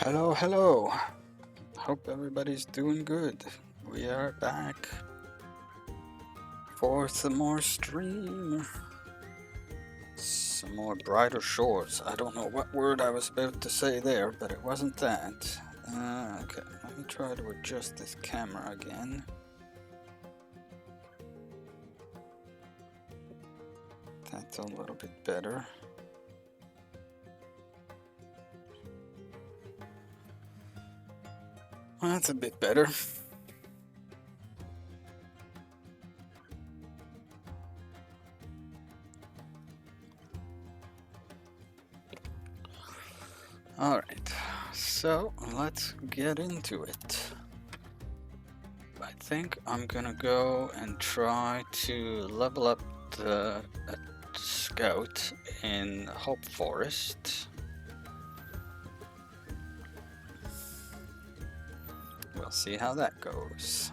Hello, hello. Hope everybody's doing good. We are back for some more stream. Some more brighter shores. I don't know what word I was about to say there, but it wasn't that. Okay, let me try to adjust this camera again. That's a little bit better. Well, that's a bit better. Alright, so let's get into it. I think I'm gonna go and try to level up the scout in Hope Forest. We'll see how that goes.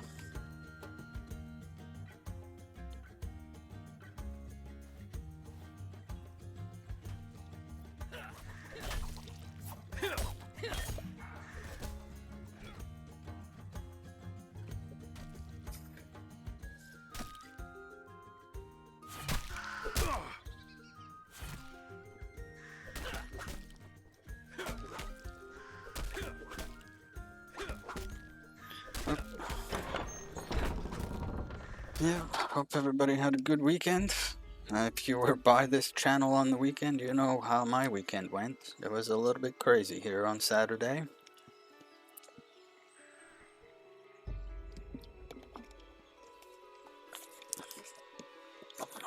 Yeah, hope everybody had a good weekend. If you were by this channel on the weekend, you know how my weekend went. It was a little bit crazy here on Saturday.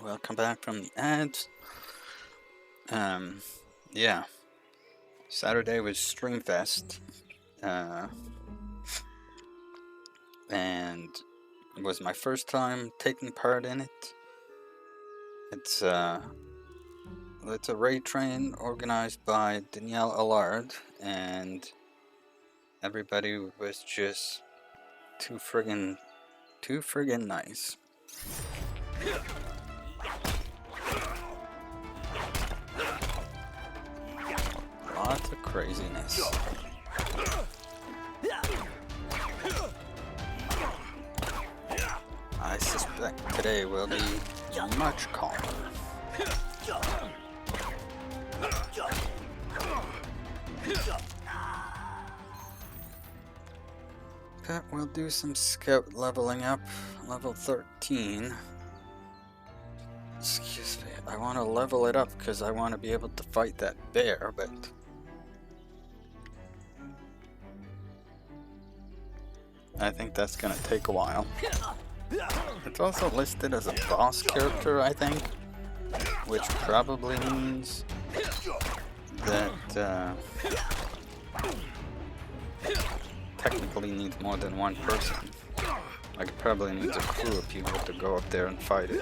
Welcome back from the ads. Yeah. Saturday was Streamfest. And it was my first time taking part in it. It's a raid train organized by Danielle Allard, and everybody was just too friggin' nice. Lots of craziness. I suspect today will be much calmer. Okay, we'll do some scout leveling up. Level 13. Excuse me, I want to level it up because I want to be able to fight that bear, but I think that's going to take a while. It's also listed as a boss character, I think, which probably means that technically needs more than one person. Like, it probably needs a crew of people to go up there and fight it.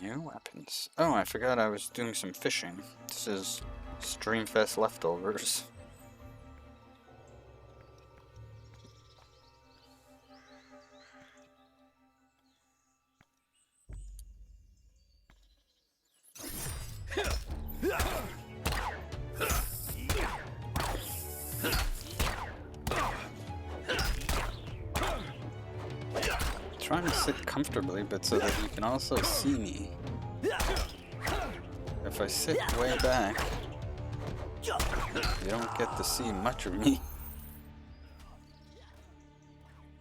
New weapons. Oh, I forgot I was doing some fishing. This is Streamfest leftovers. Trying to sit comfortably, but so that you can also see me. If I sit way back, you don't get to see much of me.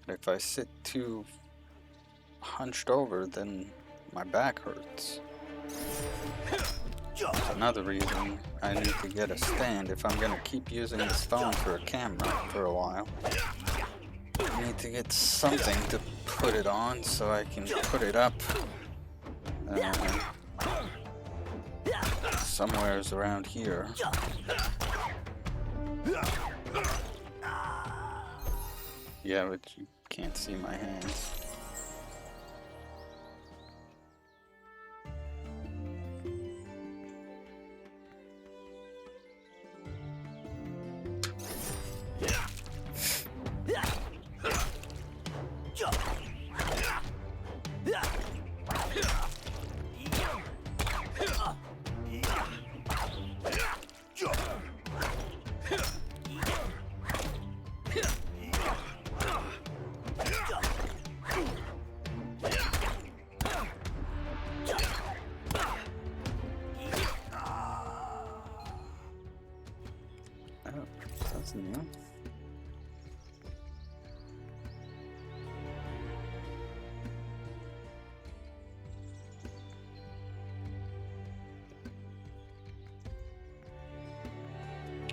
If I sit too hunched over, then my back hurts. That's another reason I need to get a stand if I'm going to keep using this phone for a camera for a while. I need to get something to put it on so I can put it up somewhere's around here. Yeah, but you can't see my hands. Oh, that's new.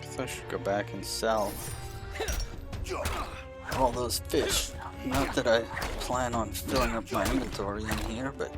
So I should go back and sell all those fish. Not that I plan on filling up my inventory in here, but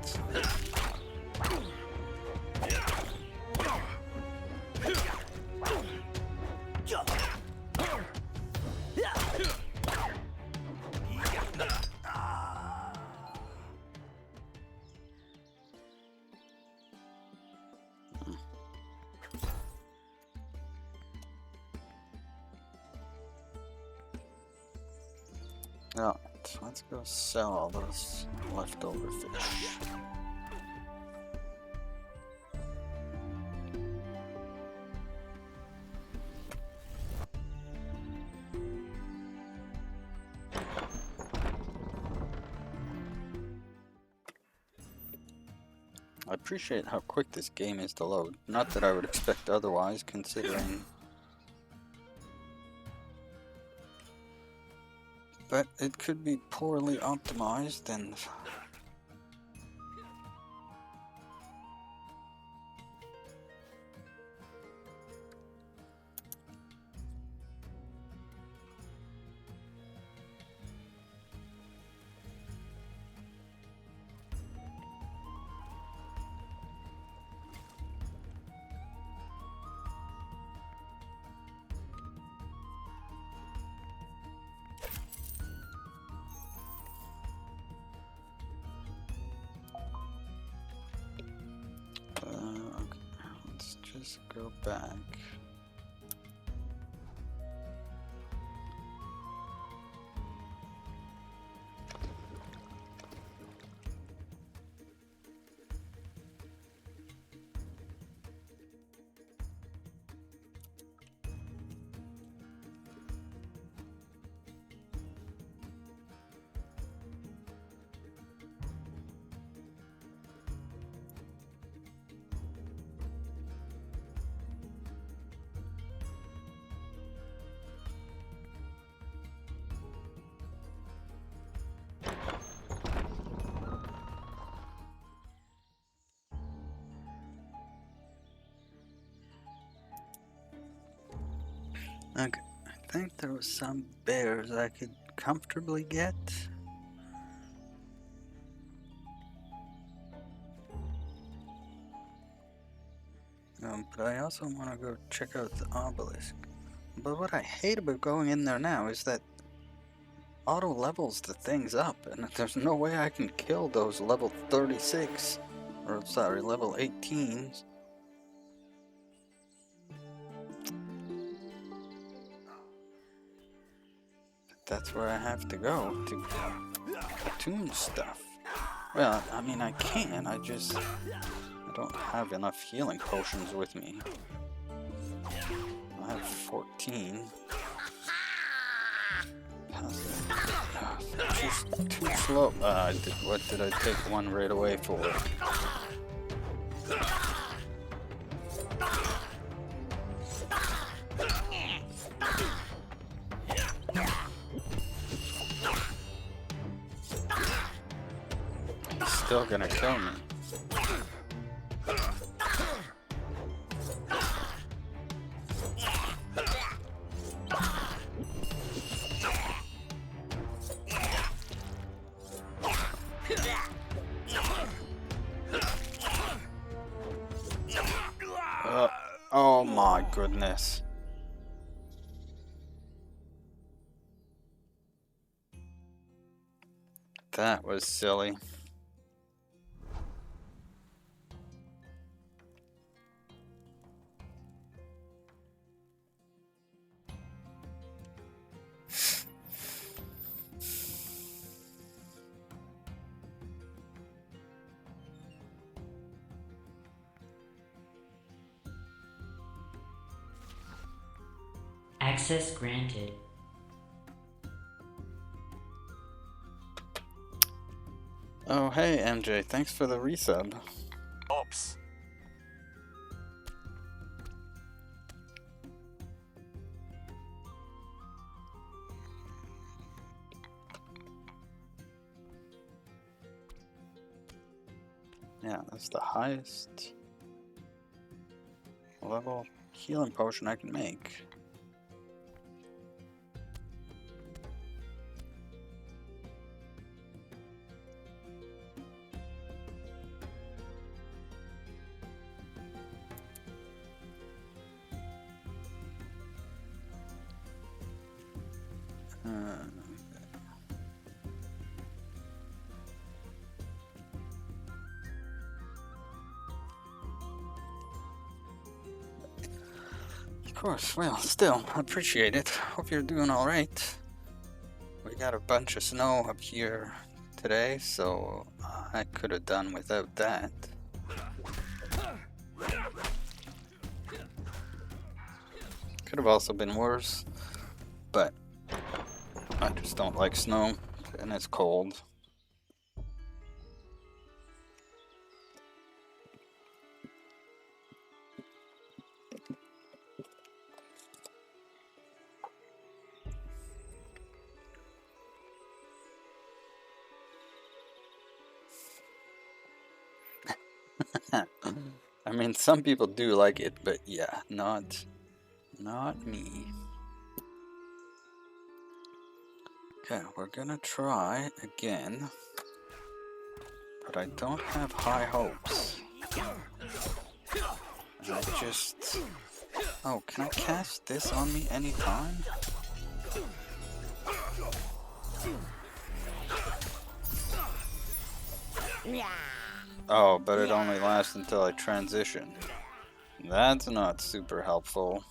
alright, let's go sell all those leftover fish. I appreciate how quick this game is to load. Not that I would expect otherwise, considering... But it could be poorly optimized and... okay, let's just go back. Okay, I think there was some bears I could comfortably get. But I also want to go check out the obelisk. But what I hate about going in there now is that auto levels the things up, and there's no way I can kill those level 36, or sorry, level 18s. That's where I have to go to tune stuff. Well, I mean, I can, I don't have enough healing potions with me. I have 14. Just too slow. What did I take one right away for? He's still gonna kill me. Oh my goodness. That was silly. Access granted. Oh, hey, MJ, thanks for the resub. Ops. Yeah, that's the highest level healing potion I can make. Of course, well, still, appreciate it. Hope you're doing alright. We got a bunch of snow up here today, so I could have done without that. Could have also been worse, but I just don't like snow, and it's cold. I mean, some people do like it, but yeah, not me. Okay, we're gonna try again, but I don't have high hopes. I just... Oh, can I cast this on me anytime? Oh, but it only lasts until I transition. That's not super helpful.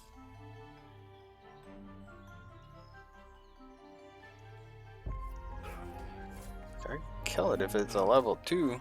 I can kill it if it's a level 2.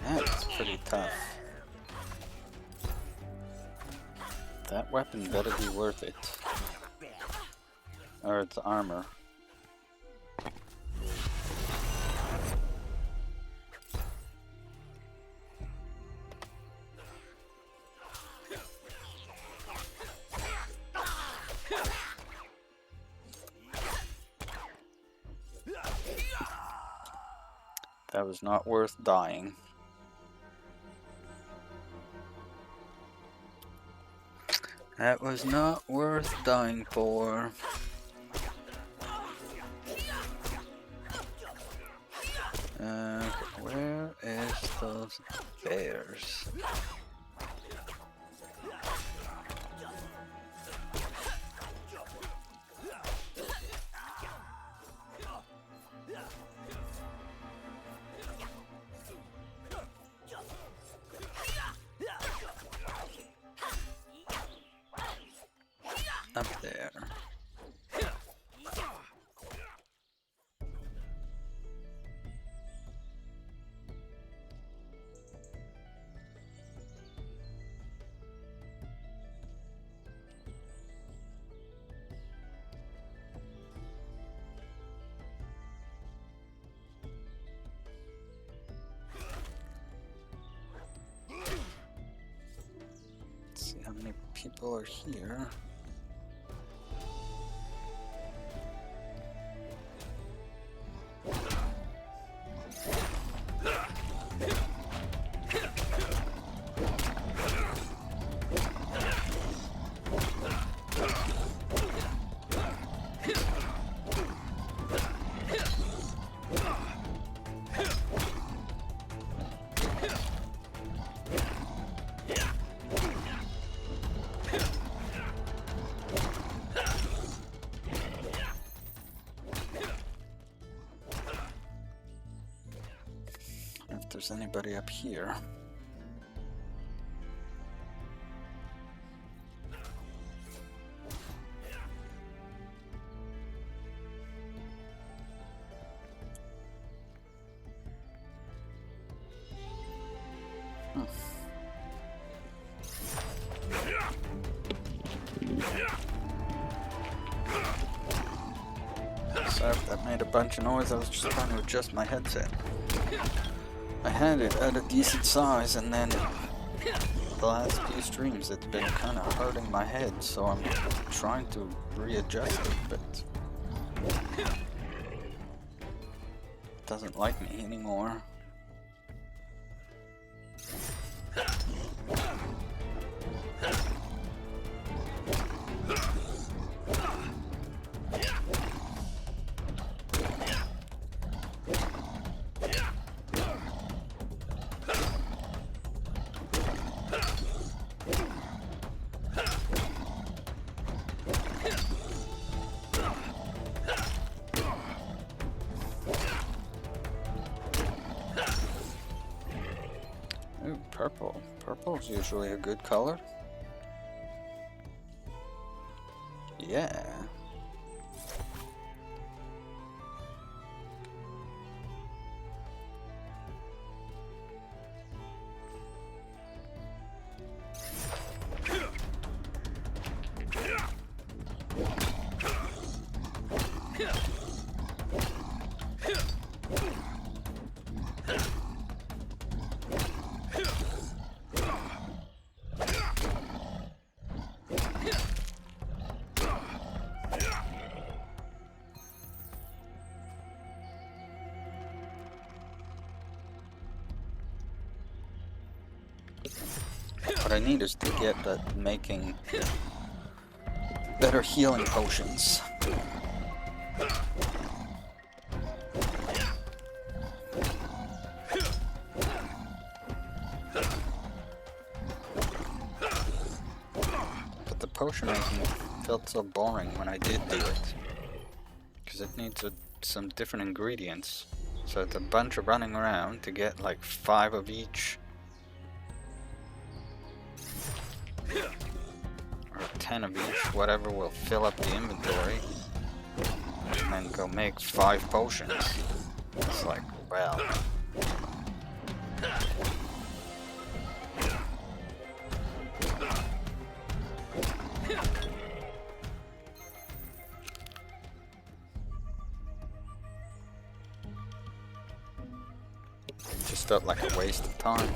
That's pretty tough. That weapon better be worth it. Or its armor. That was not worth dying. That was not worth dying for. Where is those bears? Up there. Let's see how many people are here. there's anybody up here. Sorry if that made a bunch of noise. I was just trying to adjust my headset. I had it at a decent size, and then the last few streams it's been kind of hurting my head, so I'm trying to readjust it, but it doesn't like me anymore. Ooh, purple. Purple's usually a good color. Yeah. What I need is to get at making better healing potions. But the potion making felt so boring when I did do it, because it needs some different ingredients. So it's a bunch of running around to get like 5 of each. Or 10 of each, whatever will fill up the inventory. And then go make 5 potions. It's like, well. Just felt like a waste of time.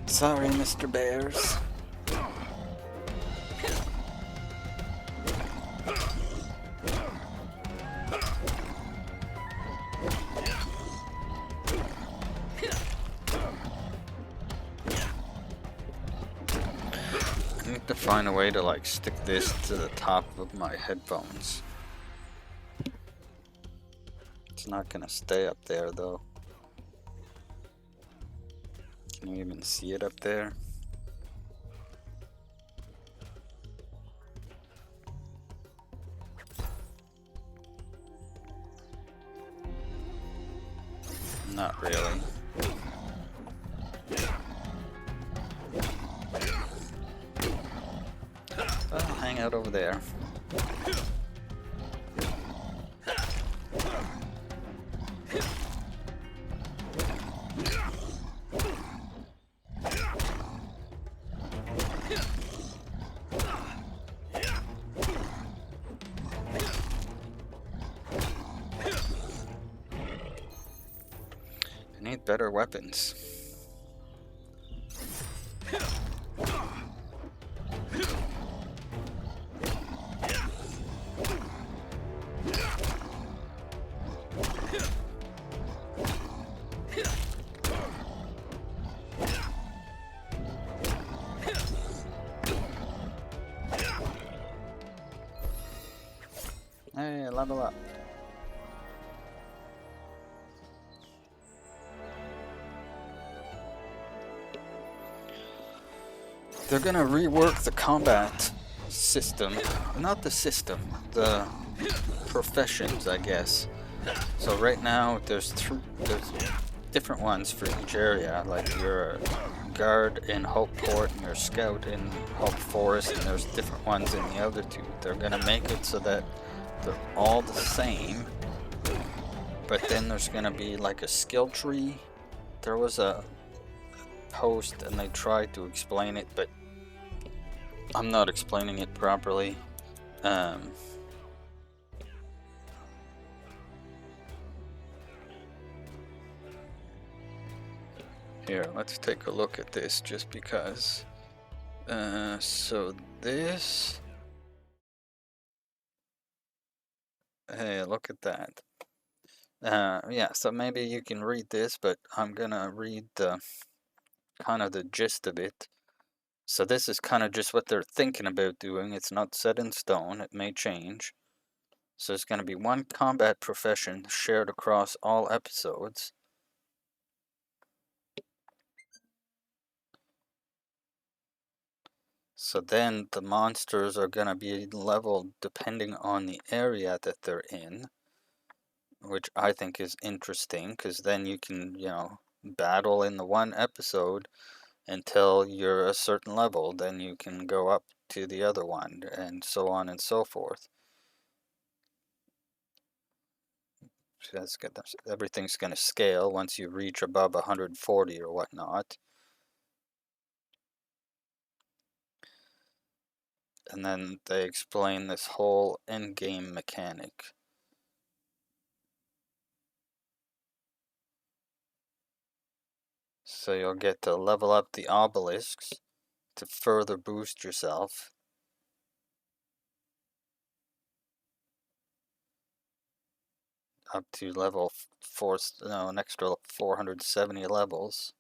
Sorry, Mr. Bears. I need to find a way to like stick this to the top of my headphones. It's not gonna stay up there though. Can you even see it up there? Not really. I'll hang out over there. I need better weapons. level up. They're gonna rework the combat system. Not the system, the professions, I guess. So right now, there's different ones for each area. Like you're a guard in Hopeport and you're a scout in Hope Forest, and there's different ones in the other two. They're gonna make it so that they're all the same, but then there's gonna be like a skill tree. There was a post and they tried to explain it, but I'm not explaining it properly. Here, let's take a look at this just because. So this. Hey, look at that. Yeah, so maybe you can read this, but I'm gonna read the kind of the gist of it. So this is kind of just what they're thinking about doing. It's not set in stone, it may change. So it's going to be one combat profession shared across all episodes. So then the monsters are going to be leveled depending on the area that they're in, which I think is interesting because then you can, battle in the one episode until you're a certain level. Then you can go up to the other one and so on and so forth. Everything's going to scale once you reach above 140 or whatnot. And then they explain this whole endgame mechanic. So you'll get to level up the obelisks to further boost yourself. Up to level an extra 470 levels.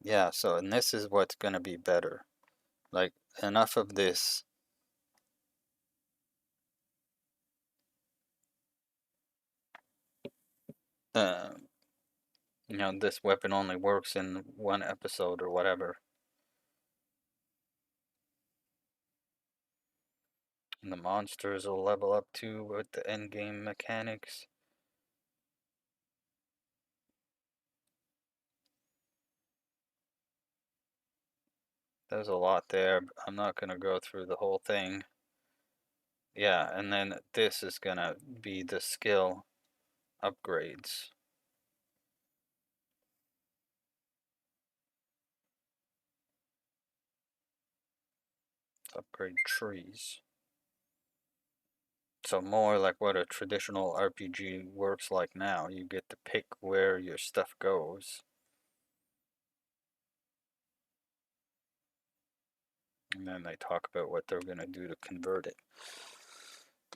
Yeah, so, and this is what's going to be better. Like, enough of this. This weapon only works in one episode or whatever. And the monsters will level up too with the endgame mechanics. There's a lot there. I'm not going to go through the whole thing. Yeah, and then this is going to be the skill upgrades. Upgrade trees. So more like what a traditional RPG works like now. You get to pick where your stuff goes. And then they talk about what they're going to do to convert it.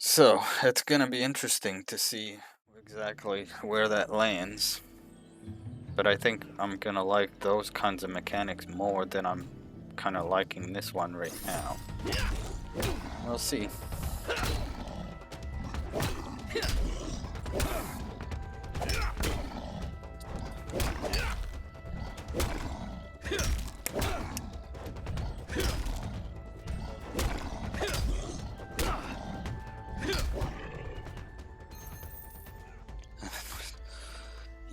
So, it's going to be interesting to see exactly where that lands. But I think I'm going to like those kinds of mechanics more than I'm kind of liking this one right now. We'll see.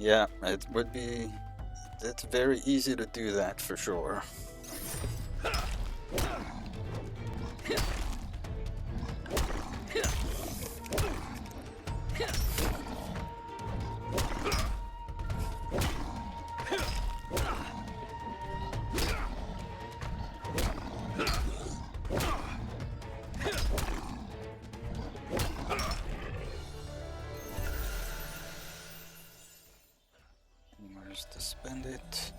Yeah, it would be. It's very easy to do that for sure. Where's to spend it?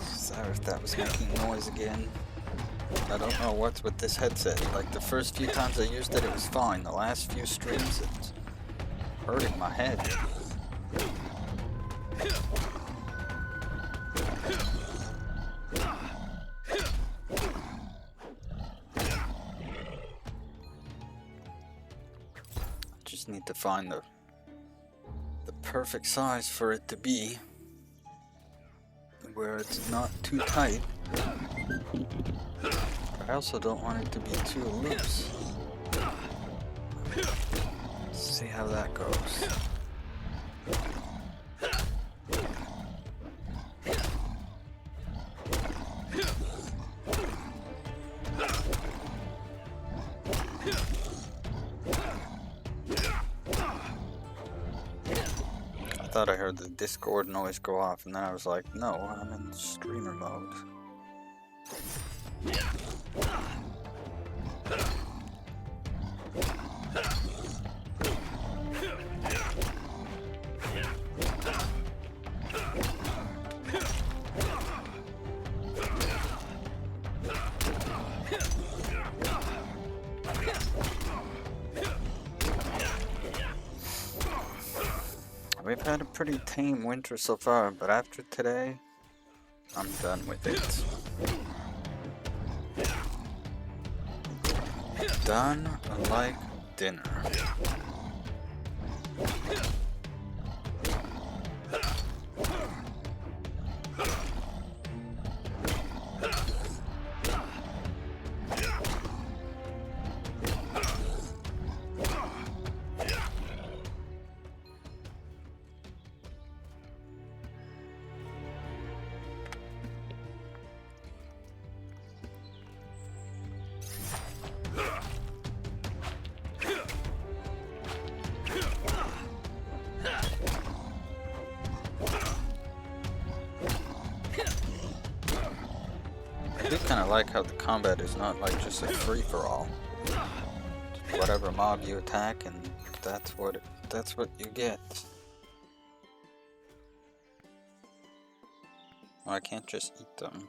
Sorry if that was making noise again. I don't know what's with this headset. Like the first few times I used it, it was fine. The last few streams, it's hurting my head. Just need to find the perfect size for it to be where it's not too tight. But I also don't want it to be too loose. Let's see how that goes. I thought I heard the Discord noise go off, and then I was like, no, I'm in streamer mode. We've had a pretty tame winter so far, but after today, I'm done with it. Done like dinner. I do kind of like how the combat is not like just a free-for-all. Whatever mob you attack, and that's what you get. Well, I can't just eat them.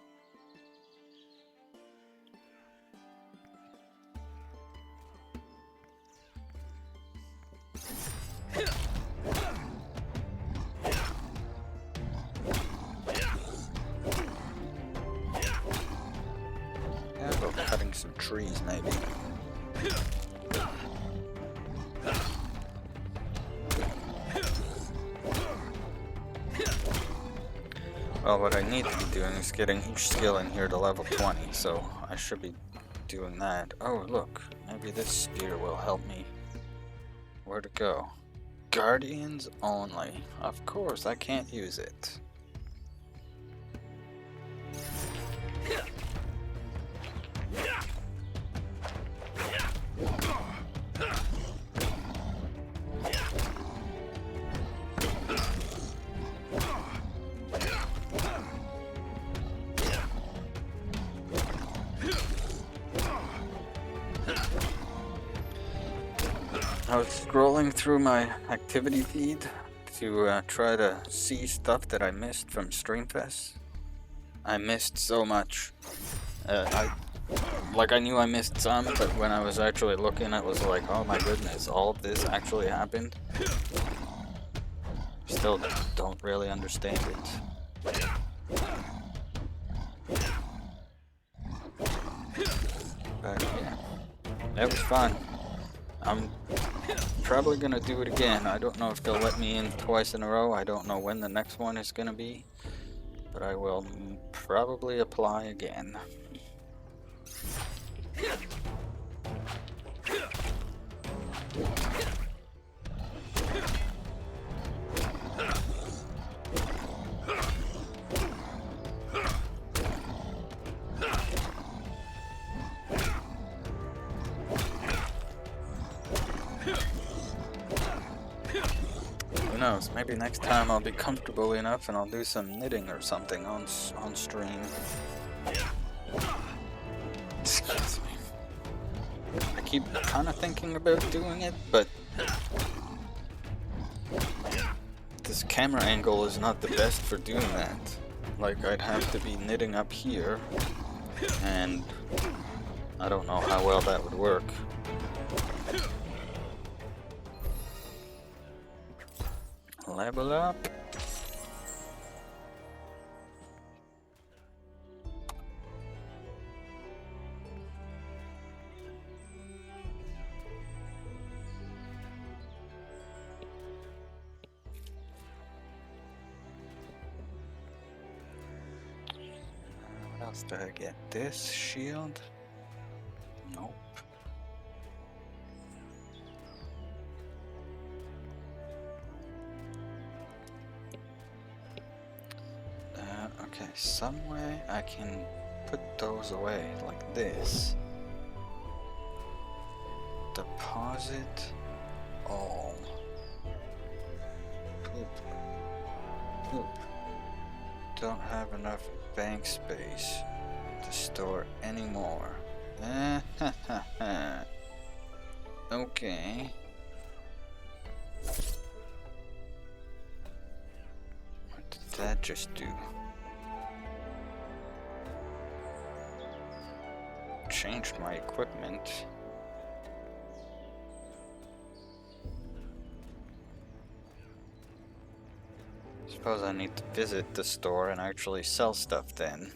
Cutting some trees, maybe. Well, what I need to be doing is getting each skill in here to level 20, so I should be doing that. Oh, look, maybe this spear will help me. Where to go? Guardians only. Of course, I can't use it. I was scrolling through my activity feed to try to see stuff that I missed from Streamfest. I missed so much. I knew I missed some, but when I was actually looking, it was like, oh my goodness, all of this actually happened. Still don't really understand it. But yeah, that was fun. I'm probably gonna do it again. I don't know if they'll let me in twice in a row. I don't know when the next one is gonna be, but I will probably apply again. Who knows, maybe next time I'll be comfortable enough and I'll do some knitting or something on stream. Excuse me. I keep kind of thinking about doing it, but this camera angle is not the best for doing that. Like, I'd have to be knitting up here, And I don't know how well that would work. Level up. What else did I get? This shield? Nope. Okay, some way I can put those away like this. Deposit all. Poop. Poop. Don't have enough bank space to store anymore. Okay. What did that just do? Changed my equipment. Suppose I need to visit the store and actually sell stuff then.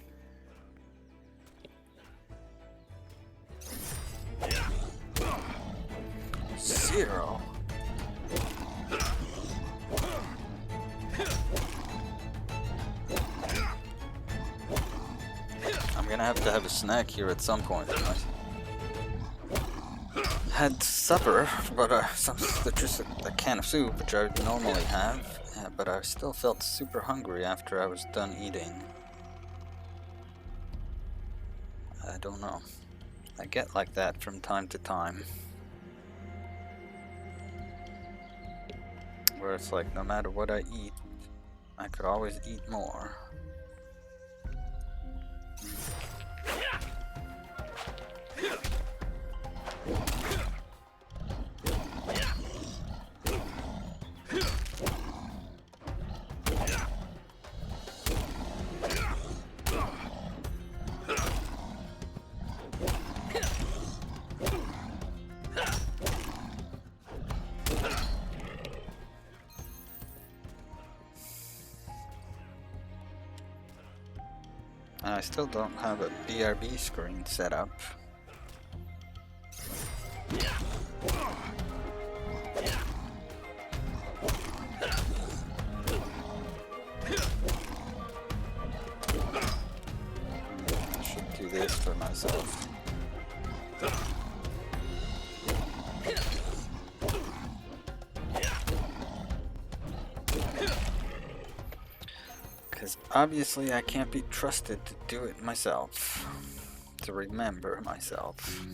Zero. I'm gonna have to have a snack here at some point. Had supper, but just a can of soup, which I normally have. But I still felt super hungry after I was done eating. I don't know. I get like that from time to time. Where it's like, no matter what I eat, I could always eat more. And I still don't have a BRB screen set up. I should do this for myself. Obviously, I can't be trusted to do it myself, to remember myself.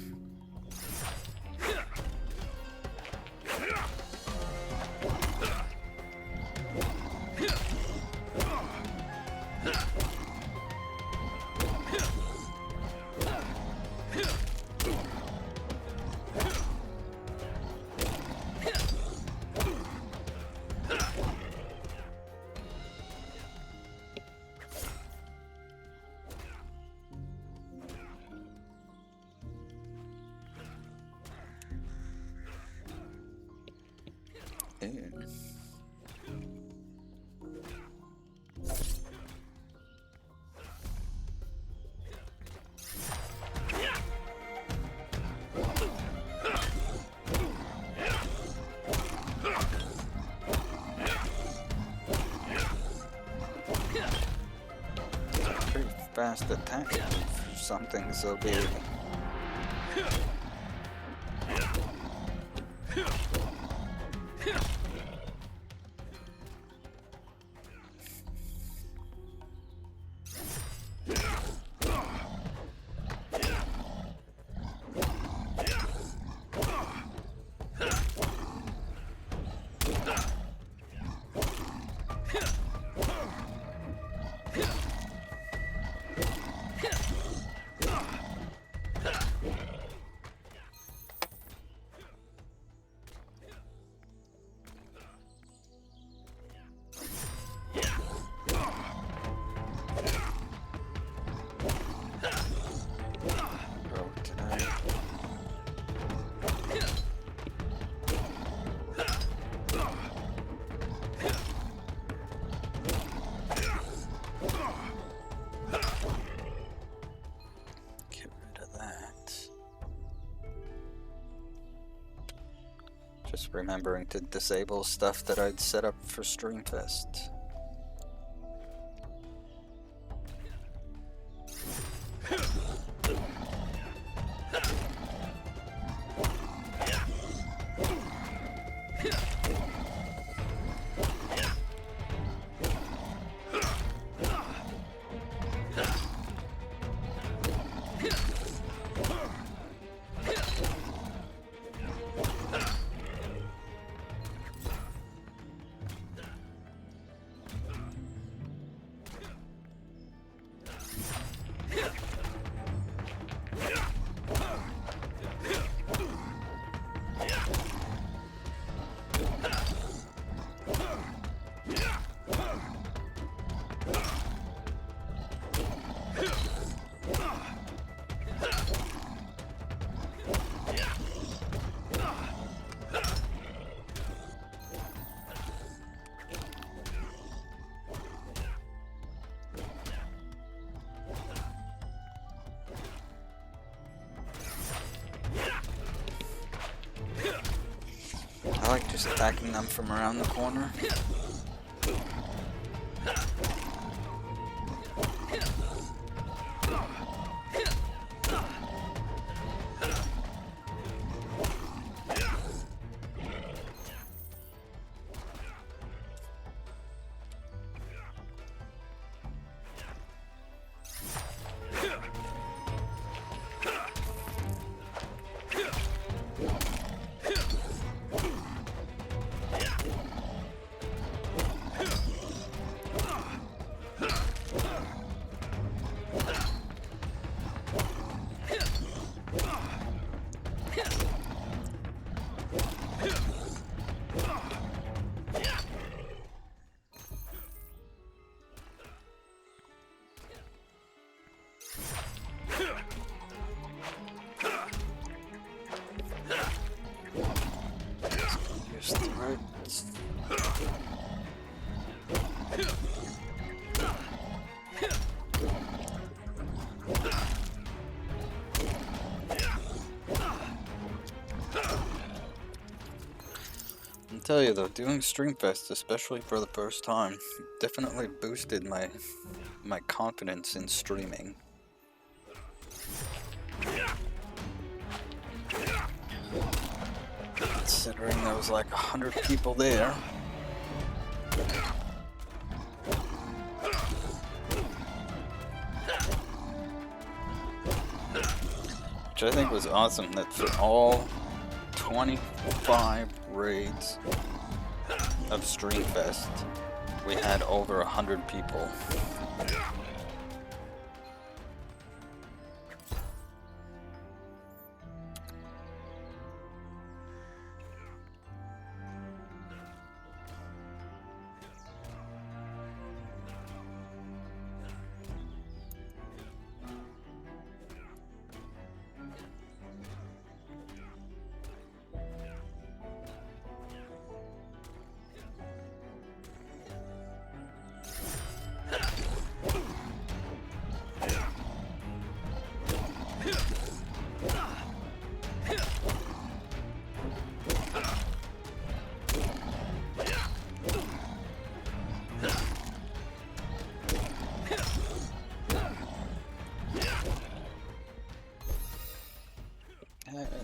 Pretty fast attack for something so big. remembering to disable stuff that I'd set up for Streamfest. I like just attacking them from around the corner. I tell you though, doing Streamfest, especially for the first time, definitely boosted my confidence in streaming. Considering there was like 100 people there. Which I think was awesome, that for all 25 raids of Streamfest, we had over 100 people.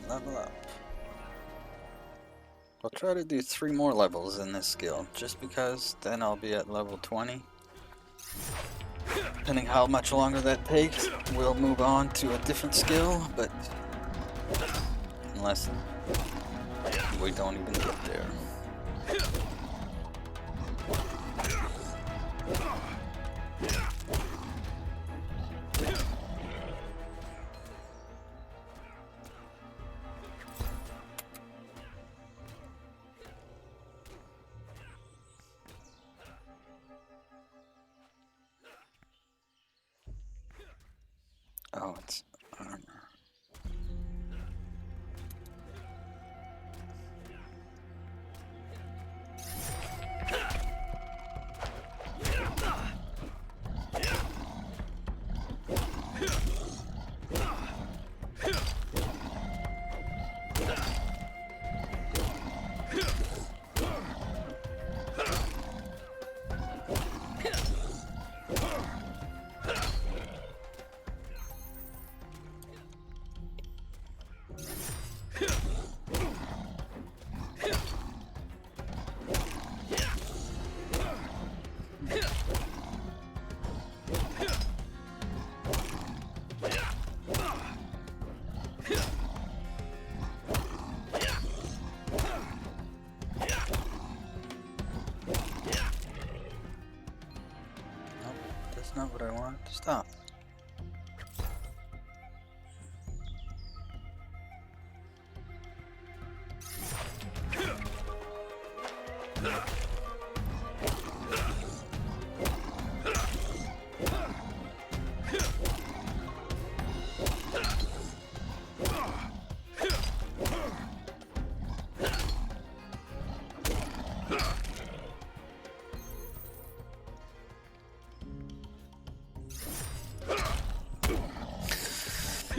Level up. I'll try to do 3 more levels in this skill, just because then I'll be at level 20. Depending how much longer that takes, we'll move on to a different skill, but unless we don't even get there. Oh, it's armor. not what I want. Stop.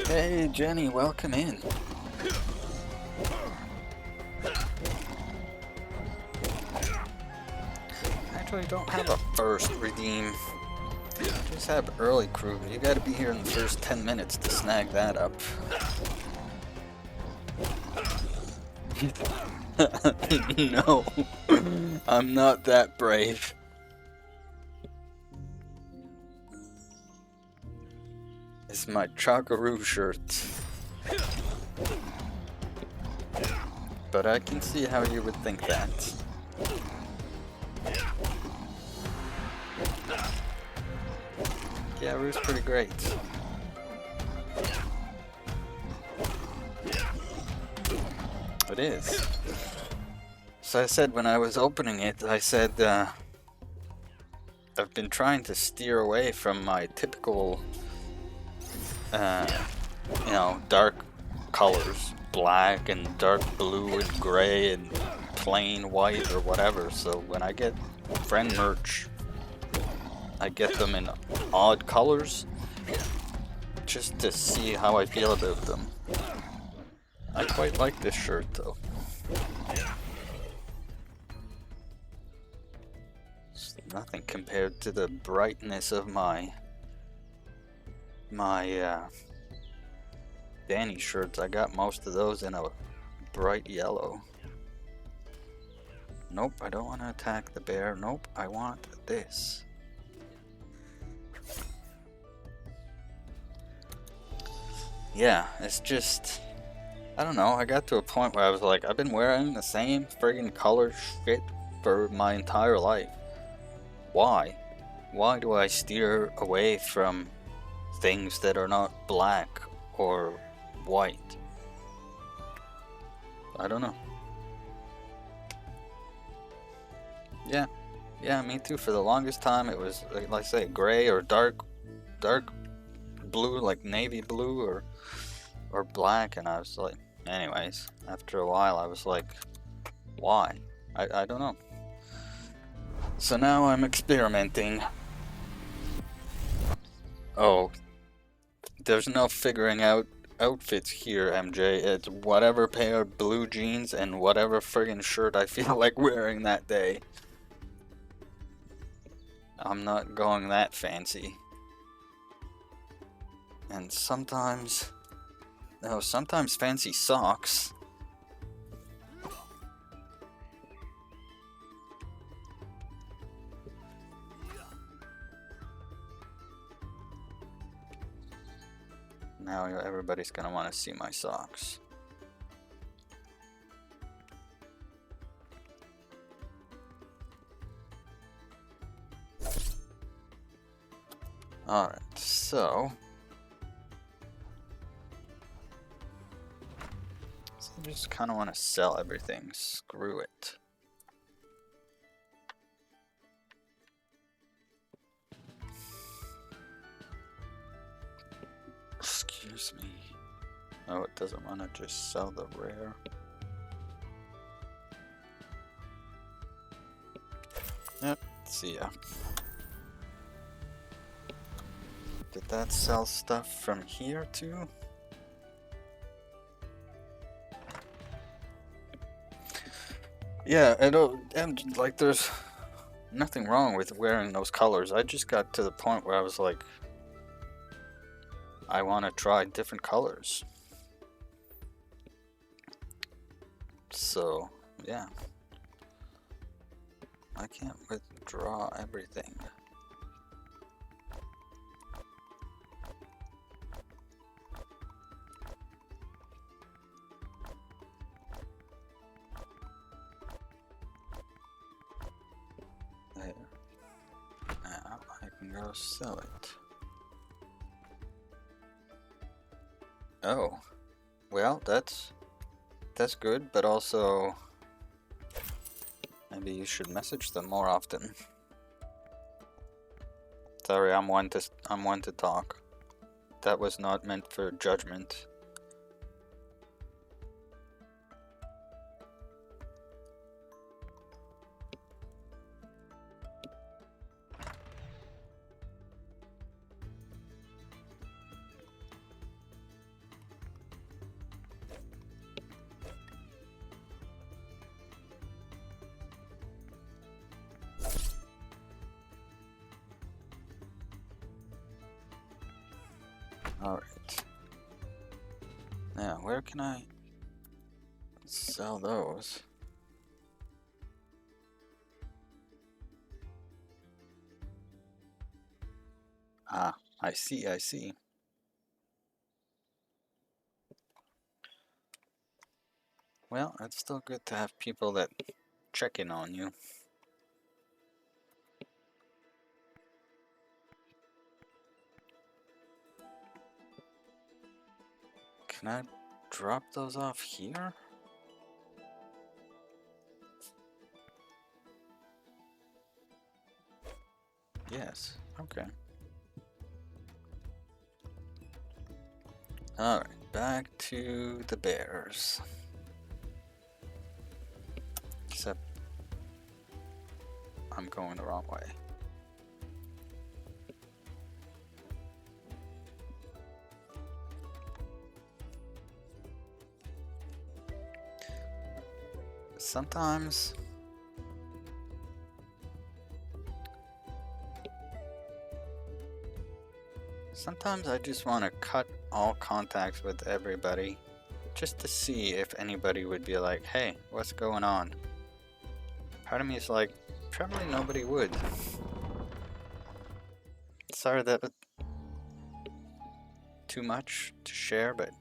Hey Jenny, welcome in. Actually, don't have a first redeem. Just have early crew. You gotta be here in the first 10 minutes to snag that up. No, I'm not that brave. It's my Chocaroo shirt. But I can see how you would think that. Yeah, Roo's pretty great. It is. So I said when I was opening it, I said I've been trying to steer away from my typical you know, dark colors, black and dark blue and gray and plain white or whatever. So when I get friend merch, I get them in odd colors just to see how I feel about them. I quite like this shirt though. It's nothing compared to the brightness of my Danny shirts. I got most of those in a bright yellow. Nope, I don't want to attack the bear. Nope, I want this. Yeah, it's just, I don't know, I got to a point where I was like, I've been wearing the same friggin' color shit for my entire life. Why? Why do I steer away from things that are not black or white? I don't know. Yeah, me too. For the longest time it was, like I say, gray or dark blue, like navy blue or black, and I was like, anyways, after a while I was like, why? I don't know. So now I'm experimenting. Oh, there's no figuring out outfits here, MJ. It's whatever pair of blue jeans and whatever friggin' shirt I feel like wearing that day. I'm not going that fancy. And sometimes fancy socks. Now everybody's gonna want to see my socks. Alright, so I just kind of want to sell everything. Screw it. Excuse me. Oh, it doesn't want to just sell the rare. Yep, see ya. Did that sell stuff from here too? Yeah, and like there's nothing wrong with wearing those colors. I just got to the point where I was like, I want to try different colors. So, yeah. I can't withdraw everything. There. Now I and go sell it. Oh, well, that's good, but also maybe you should message them more often. Sorry, I'm one to talk. That was not meant for judgment. Alright. Now, where can I sell those? Ah, I see, I see. Well, it's still good to have people that check in on you. Can I drop those off here? Yes, okay. Alright, back to the bears. Except I'm going the wrong way. Sometimes I just want to cut all contacts with everybody just to see if anybody would be like, hey, what's going on? Part of me is like, probably nobody would. Sorry that was too much to share, but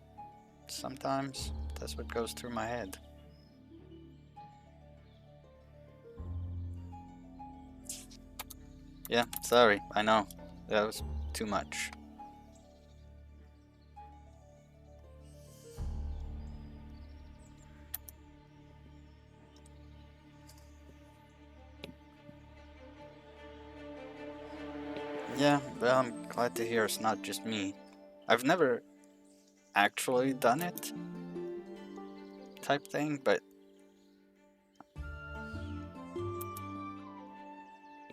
sometimes that's what goes through my head. Yeah, sorry, I know. That was too much. Yeah, well, I'm glad to hear it's not just me. I've never actually done it, type thing, but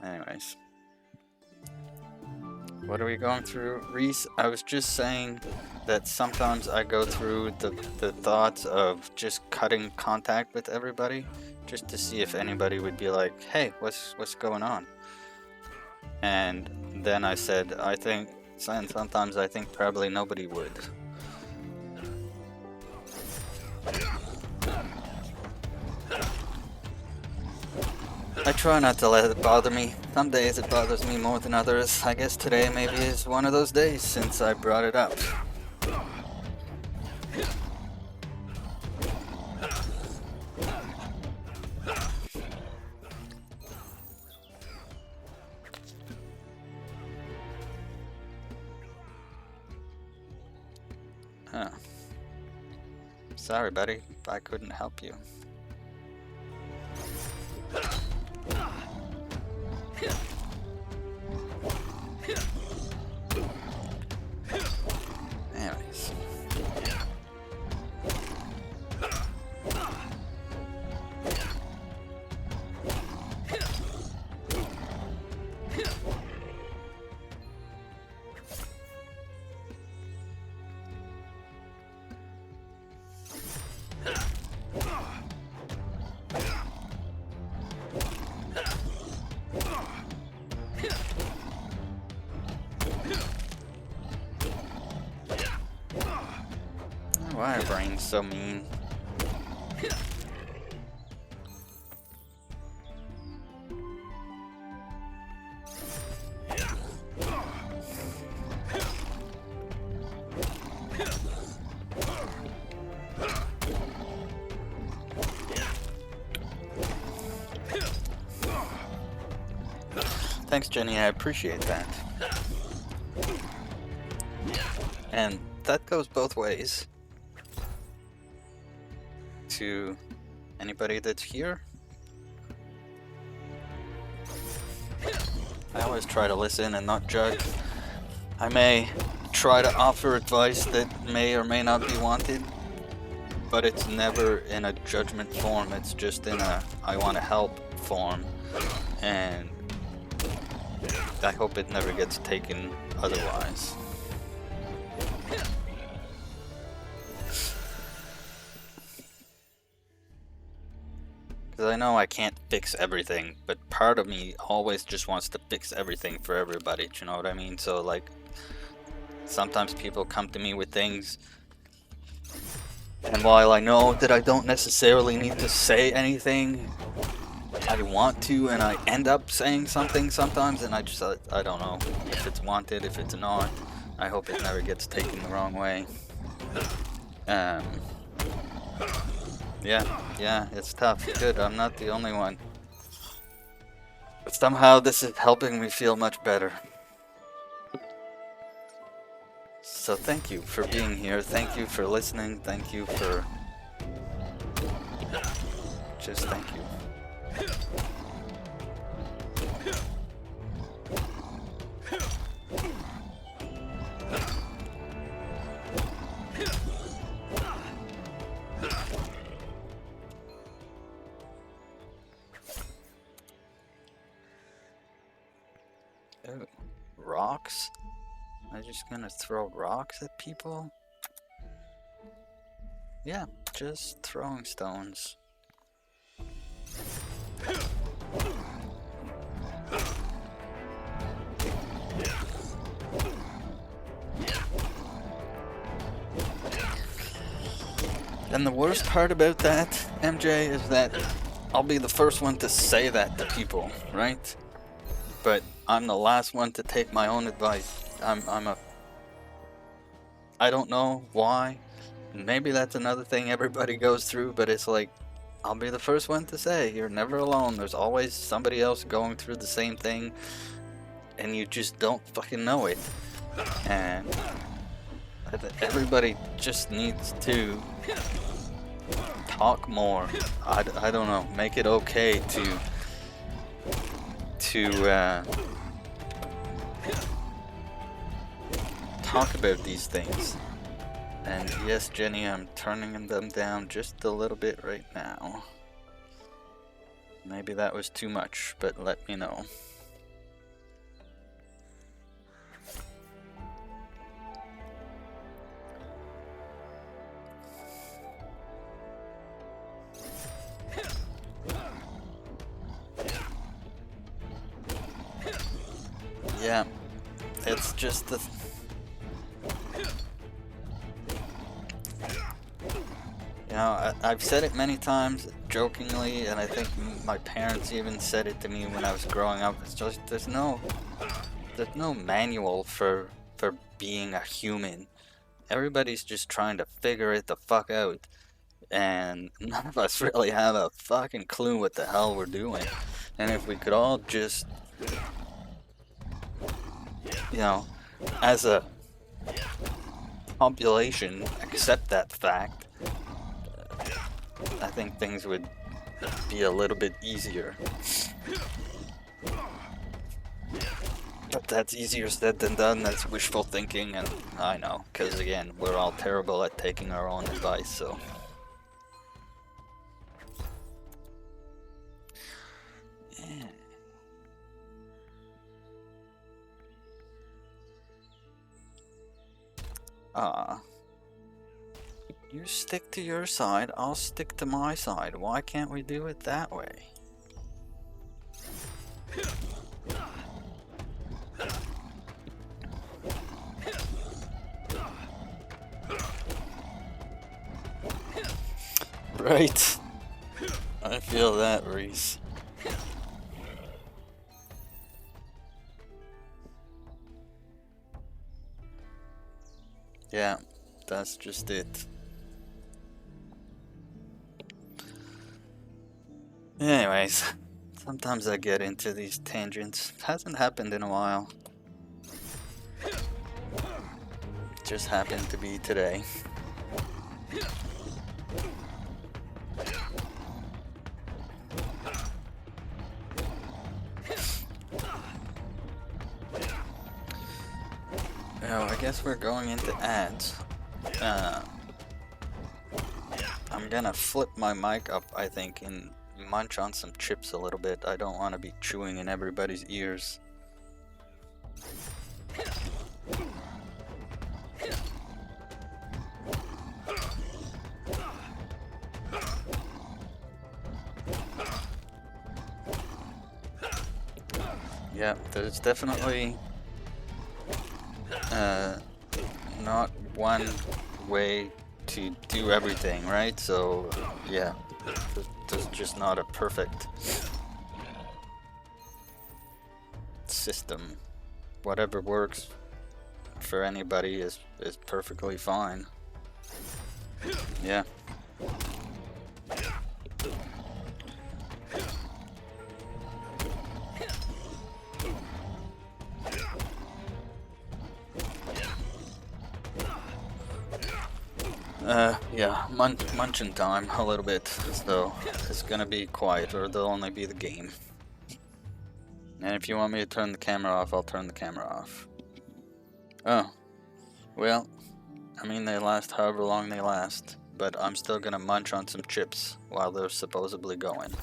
anyways. What are we going through? Reese, I was just saying that sometimes I go through the thoughts of just cutting contact with everybody just to see if anybody would be like, hey, what's going on? And then I said, sometimes I think probably nobody would. I try not to let it bother me. Some days it bothers me more than others. I guess today maybe is one of those days since I brought it up. Huh. Sorry, buddy, I couldn't help you. Anyways. Why are brains so mean? thanks, Jenny. I appreciate that. And that goes both ways. To anybody that's here. I always try to listen and not judge. I may try to offer advice that may or may not be wanted, but it's never in a judgment form. It's just in a I want to help form, and I hope it never gets taken otherwise. Because I know I can't fix everything, but part of me always just wants to fix everything for everybody, do you know what I mean? So like, sometimes people come to me with things, and while I know that I don't necessarily need to say anything, I want to, and I end up saying something sometimes, and I don't know if it's wanted, if it's not. I hope it never gets taken the wrong way. Yeah, it's tough. Good, I'm not the only one. But somehow this is helping me feel much better. So thank you for being here. Thank you for listening. Thank you for... just thank you. Oh, rocks? Am I just gonna throw rocks at people? Yeah, just throwing stones. And the worst part about that, MJ, is that I'll be the first one to say that to people, right? But I'm the last one to take my own advice. I don't know why. Maybe that's another thing everybody goes through, but it's like, I'll be the first one to say, you're never alone. There's always somebody else going through the same thing, and you just don't fucking know it. And everybody just needs to talk more. I don't know, make it okay to talk about these things. And yes, Jenny, I'm turning them down just a little bit right now. Maybe that was too much, but let me know. Yeah, it's just the... You know, I've said it many times, jokingly, and I think my parents even said it to me when I was growing up. It's just, there's no manual for being a human. Everybody's just trying to figure it the fuck out. And none of us really have a fucking clue what the hell we're doing. And if we could all just, you know, as a population, accept that fact, I think things would be a little bit easier. But that's easier said than done. That's wishful thinking, and I know, because again, we're all terrible at taking our own advice, so... Yeah. You stick to your side, I'll stick to my side. Why can't we do it that way? Right. I feel that, Reese. Yeah, that's just it. Anyways, Sometimes I get into these tangents. Hasn't happened in a while. Just happened to be today. Now, I guess we're going into ads. I'm gonna flip my mic up, I think, and munch on some chips a little bit. I don't want to be chewing in everybody's ears. Yeah, there's definitely not one way to do everything, right? So yeah, there's just not a perfect system. Whatever works for anybody is perfectly fine. Yeah. Yeah, munching time a little bit, so it's gonna be quiet, or there'll only be the game. And if you want me to turn the camera off, I'll turn the camera off. Oh, well, I mean, they last however long they last, but I'm still gonna munch on some chips while they're supposedly going.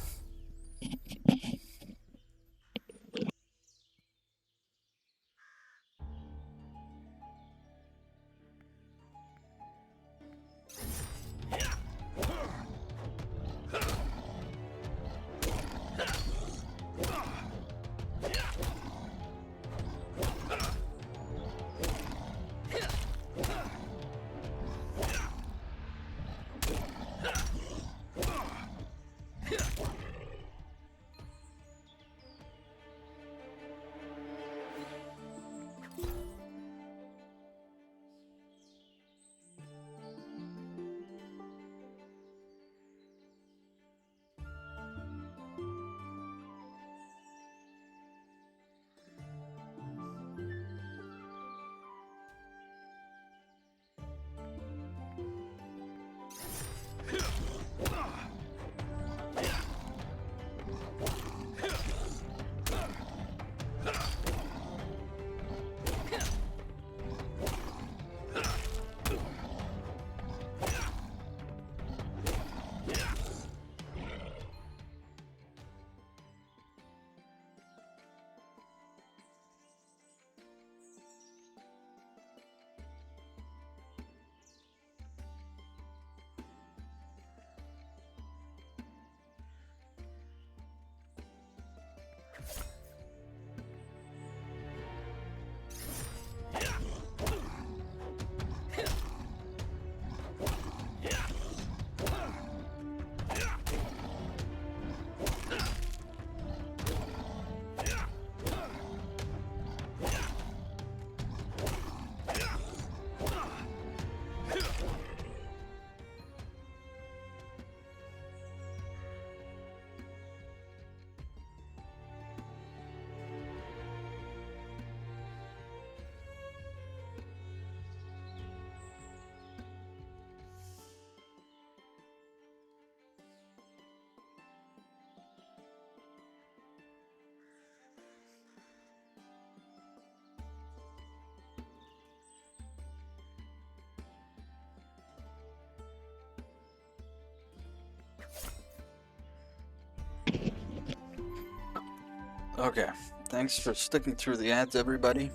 Okay, thanks for sticking through the ads, everybody.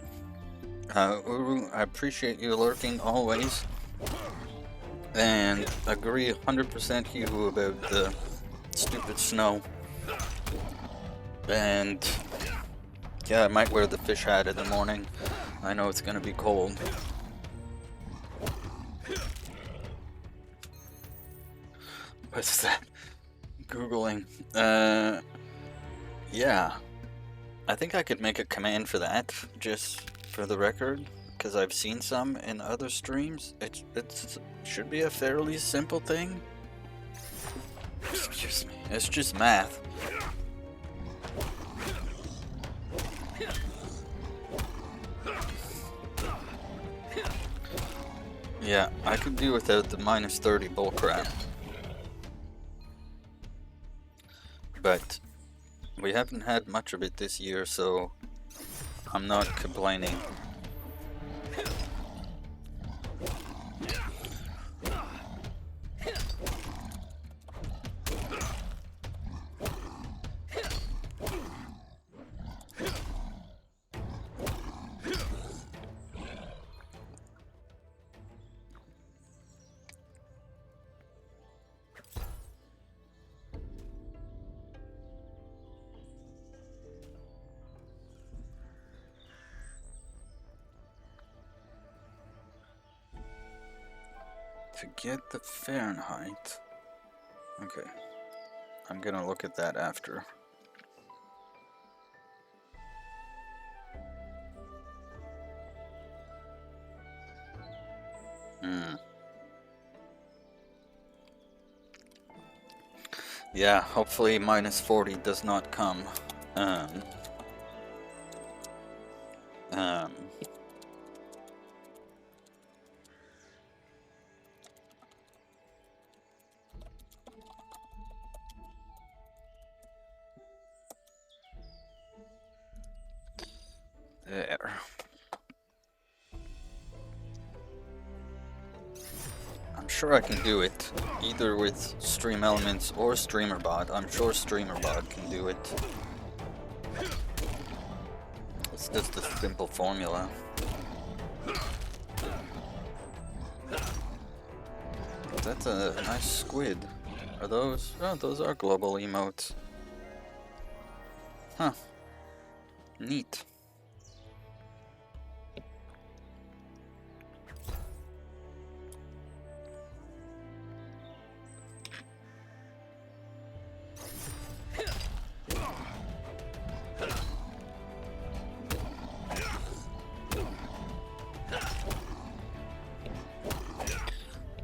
Uru, I appreciate you lurking always, and agree 100% Hugh about the stupid snow. And yeah, I might wear the fish hat in the morning. I know it's gonna be cold. What's that? Googling. Yeah. I think I could make a command for that, just for the record, because I've seen some in other streams. It should be a fairly simple thing. Excuse me. It's just math. Yeah, I could do without the -30 bullcrap. But we haven't had much of it this year, so I'm not complaining. To get the Fahrenheit. Okay. I'm gonna look at that after. Yeah, hopefully -40 does not come. Um, um, there. I'm sure I can do it, either with Stream Elements or StreamerBot. I'm sure StreamerBot can do it. It's just a simple formula. That's a nice squid. Are those? Oh, those are global emotes. Huh. Neat.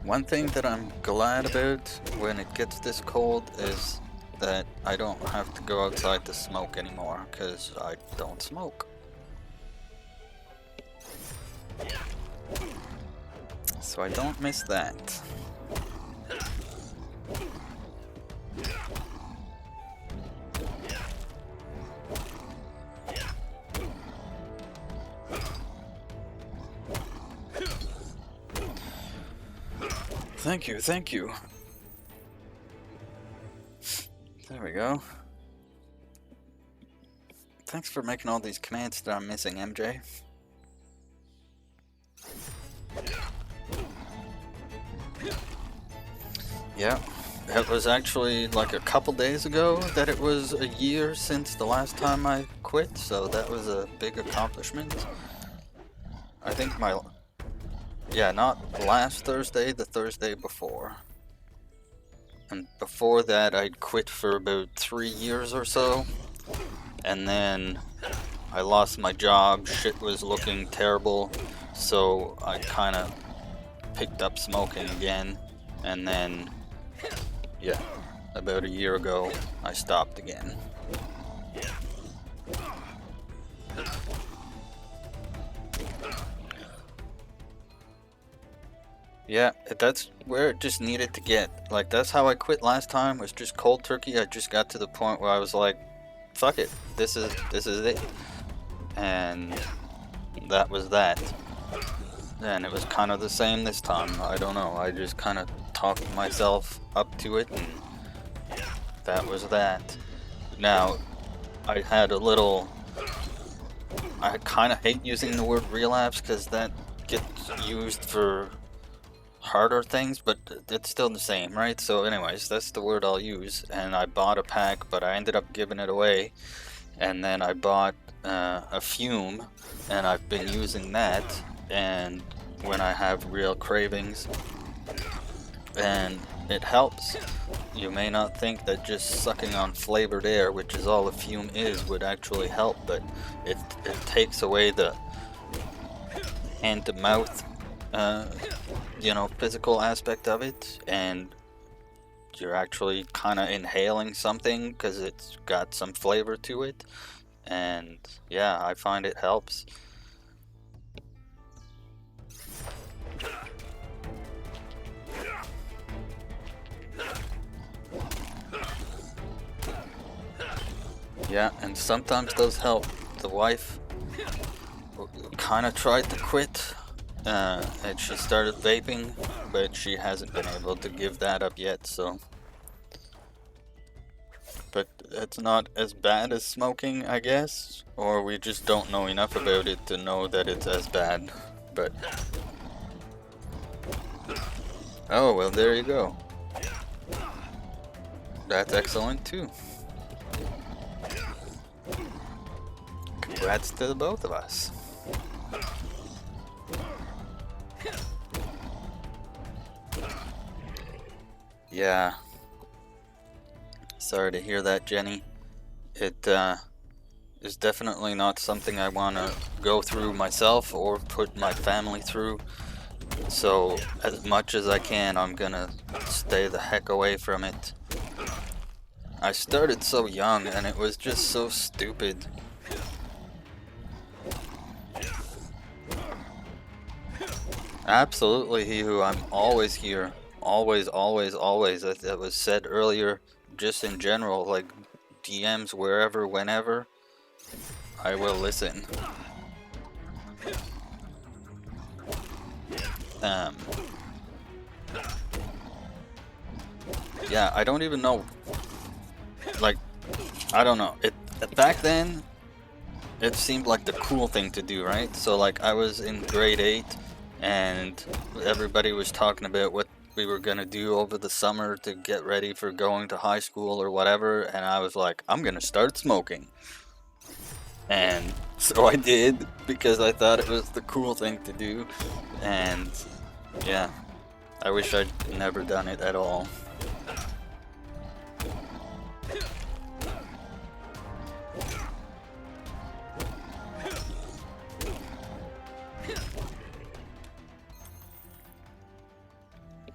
One thing that I'm glad about when it gets this cold is that I don't have to go outside to smoke anymore, because I don't smoke. So I don't miss that. Thank you, thank you. There we go. Thanks for making all these commands that I'm missing, MJ. Yeah, it was actually like a couple days ago that it was a year since the last time I quit, so that was a big accomplishment. I think yeah, not last Thursday, the Thursday before. And before that, I'd quit for about 3 years or so. And then I lost my job, shit was looking terrible, so I kind of picked up smoking again. And then, yeah, about a year ago, I stopped again. Yeah, that's where it just needed to get. Like, that's how I quit last time, was just cold turkey. I just got to the point where I was like, fuck it, this is it. And that was that. And it was kind of the same this time. I don't know, I just kind of talked myself up to it, and that was that. Now, I had a little... I kind of hate using the word relapse, because that gets used for harder things, but it's still the same, right? So anyways, that's the word I'll use. And I bought a pack, but I ended up giving it away. And then I bought a fume, and I've been using that, and when I have real cravings, and it helps. You may not think that just sucking on flavored air, which is all a fume is, would actually help, but it takes away the hand to mouth you know, physical aspect of it, and you're actually kind of inhaling something because it's got some flavor to it. And yeah, I find it helps. Yeah, and sometimes those help. The wife kind of tried to quit, and she started vaping, but she hasn't been able to give that up yet, so. But it's not as bad as smoking, I guess, or we just don't know enough about it to know that it's as bad, but. Oh, well, there you go. That's excellent, too. Congrats to the both of us. Yeah. Sorry to hear that, Jenny. It is definitely not something I want to go through myself or put my family through. So, as much as I can, I'm gonna stay the heck away from it. I started so young, and it was just so stupid. Absolutely, he who, I'm always here. Always, always, always. That was said earlier, just in general, like DMs wherever, whenever. I will listen. Yeah, I don't even know. Like, I don't know. Back then, it seemed like the cool thing to do, right? So like, I was in grade 8, and everybody was talking about what we were gonna do over the summer to get ready for going to high school or whatever, and I was like, I'm gonna start smoking. And so I did, because I thought it was the cool thing to do, and yeah, I wish I'd never done it at all.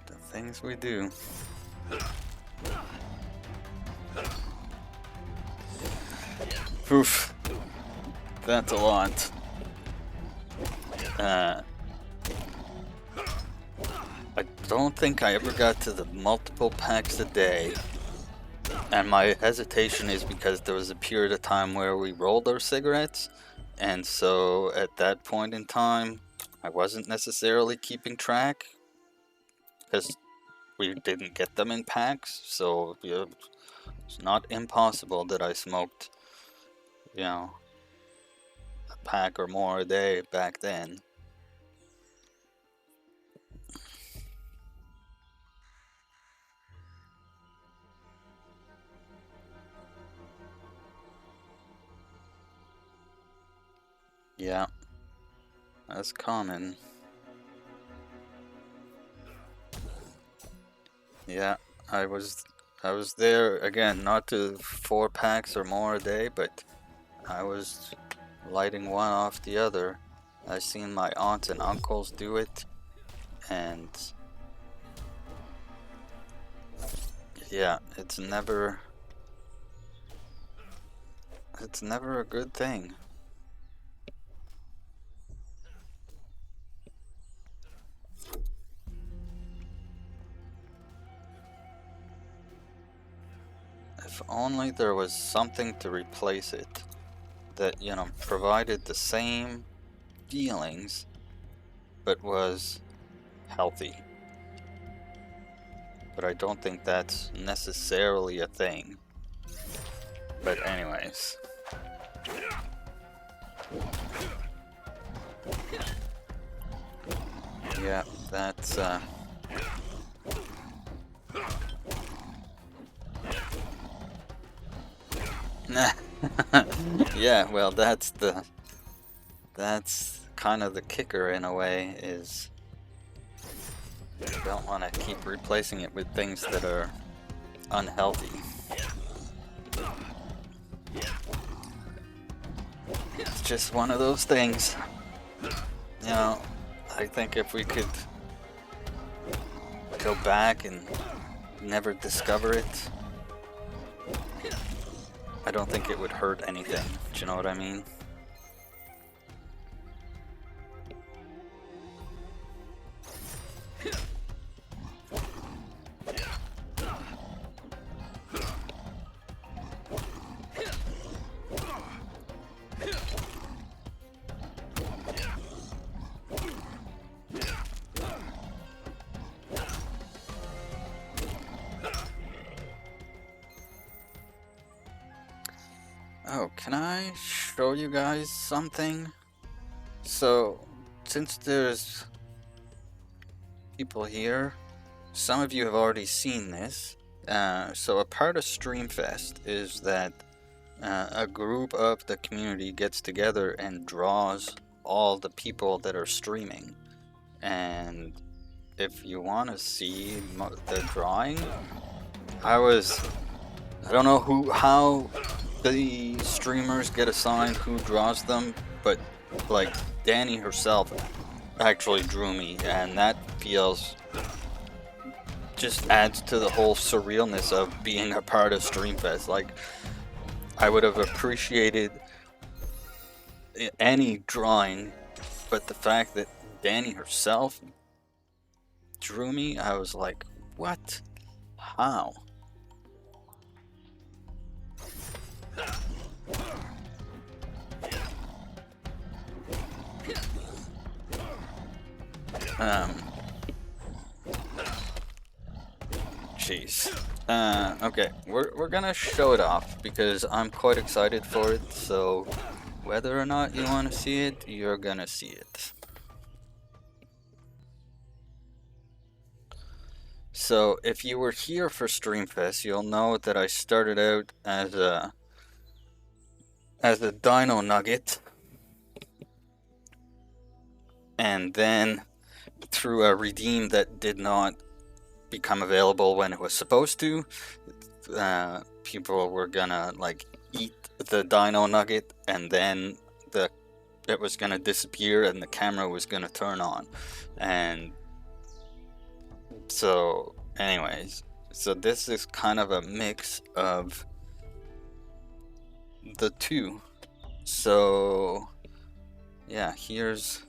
The things we do. Oof. That's a lot. I don't think I ever got to the multiple packs a day. And my hesitation is because there was a period of time where we rolled our cigarettes. And so at that point in time, I wasn't necessarily keeping track. Because we didn't get them in packs. So it's not impossible that I smoked, a pack or more a day back then. Yeah, that's common. Yeah, I was there again, not to 4 packs or more a day, but I was lighting one off the other. I've seen my aunts and uncles do it, and yeah, it's never a good thing. If only there was something to replace it that, provided the same feelings but was healthy. But I don't think that's necessarily a thing. But anyways. Yeah, that's yeah, well, that's kind of the kicker in a way, is you don't want to keep replacing it with things that are unhealthy. It's just one of those things. I think if we could go back and never discover it, I don't think it would hurt anything. Do you know what I mean? Oh, can I show you guys something? So, since there's people here, some of you have already seen this. So a part of Streamfest is that a group of the community gets together and draws all the people that are streaming. And if you want to see the drawing, I don't know how the streamers get assigned who draws them, but like Danny herself actually drew me, and that feels just adds to the whole surrealness of being a part of Streamfest. Like, I would have appreciated any drawing, but the fact that Danny herself drew me, I was like, what? How? Jeez. Okay, we're gonna show it off because I'm quite excited for it, so whether or not you want to see it, you're gonna see it. So if you were here for Streamfest, you'll know that I started out as a Dino Nugget, and then through a redeem that did not become available when it was supposed to, people were gonna like eat the Dino Nugget, and then it was gonna disappear and the camera was gonna turn on. And so anyways, so this is kind of a mix of the two. So yeah, here's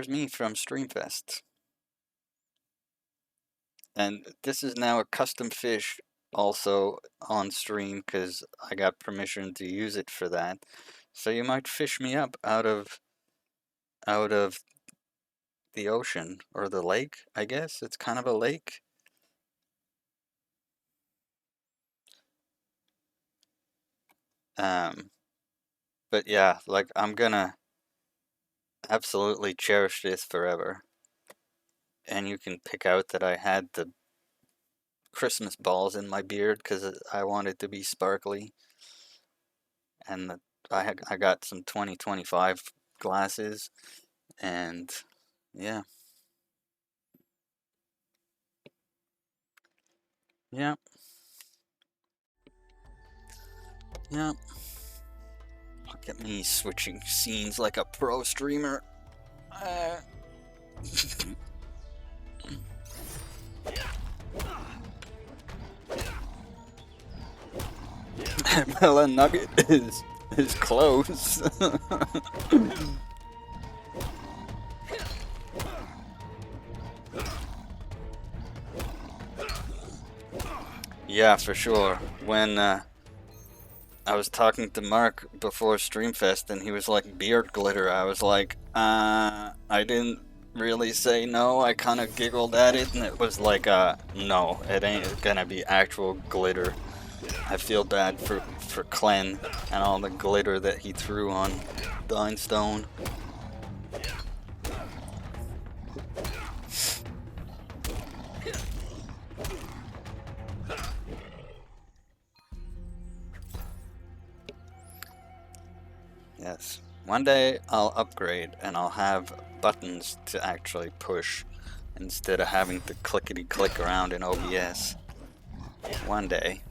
me from Streamfest. And this is now a custom fish also on stream because I got permission to use it for that. So you might fish me up out of the ocean or the lake, I guess. It's kind of a lake. But yeah, like I'm gonna absolutely cherish this forever. And you can pick out that I had the Christmas balls in my beard because I wanted to be sparkly. And I got some 2025 glasses, and yeah. Yeah. Yeah. Look at me switching scenes like a pro streamer. Melon Nugget is close. Yeah, for sure. When I was talking to Mark before Streamfest and he was like, beard glitter, I was like, I didn't really say no. I kind of giggled at it and it was like, no, it ain't gonna be actual glitter. I feel bad for Clen and all the glitter that he threw on Dinestone. Yes. One day I'll upgrade and I'll have buttons to actually push instead of having to clickety click around in OBS. One day.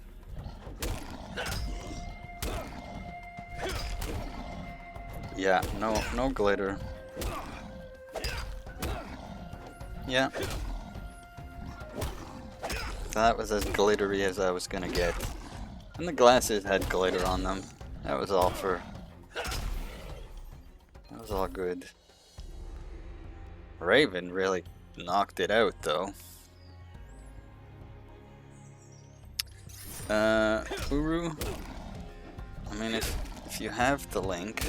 Yeah, no glitter. Yeah. That was as glittery as I was gonna get. And the glasses had glitter on them. That was all good. Raven really knocked it out though. Uru, I mean, if you have the link,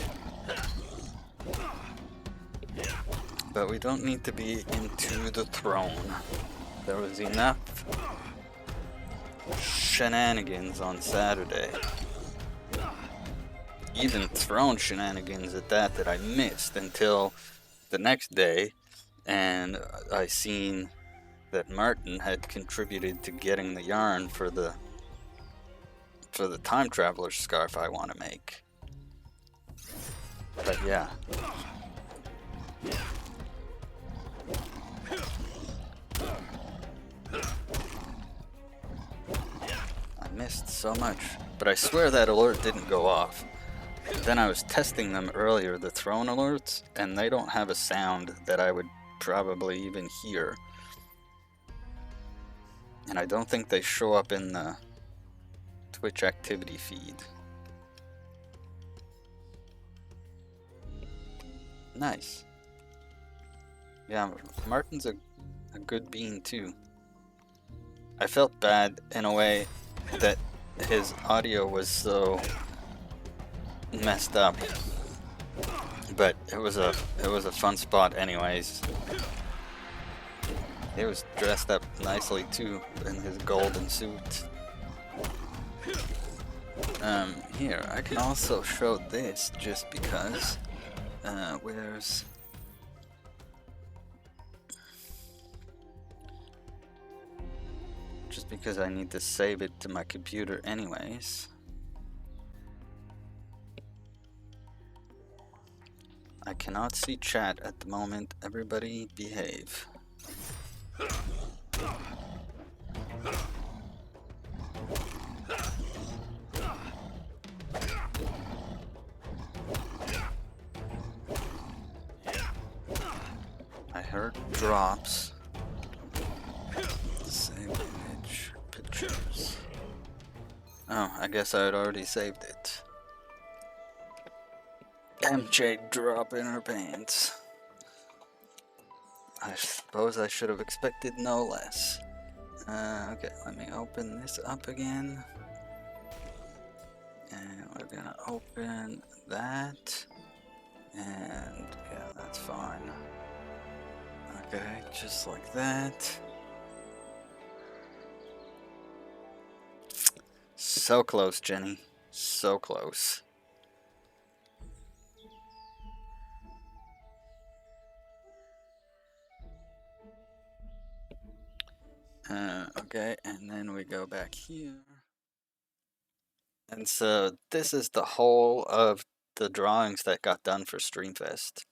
But we don't need to be into the throne. There was enough shenanigans on Saturday. Even throne shenanigans at that I missed until the next day, and I seen that Martin had contributed to getting the yarn for the time traveler scarf I want to make. But yeah. I missed so much, but I swear that alert didn't go off. Then I was testing them earlier, the throne alerts, and they don't have a sound that I would probably even hear. And I don't think they show up in the Twitch activity feed. Nice. Yeah, Martin's a good bean too. I felt bad in a way that his audio was so messed up, but it was a fun spot anyways. He was dressed up nicely too in his golden suit. Here, I can also show this just because. Where's... Just because I need to save it to my computer anyways. I cannot see chat at the moment. Everybody behave. I heard drops. Save image pictures. Oh, I guess I had already saved it. MJ drop in her pants. I suppose I should have expected no less. Okay, let me open this up again. And we're gonna open that. And yeah, that's fine. Okay, just like that. So close, Jenny. So close. Okay, and then we go back here. And so this is the whole of the drawings that got done for Streamfest.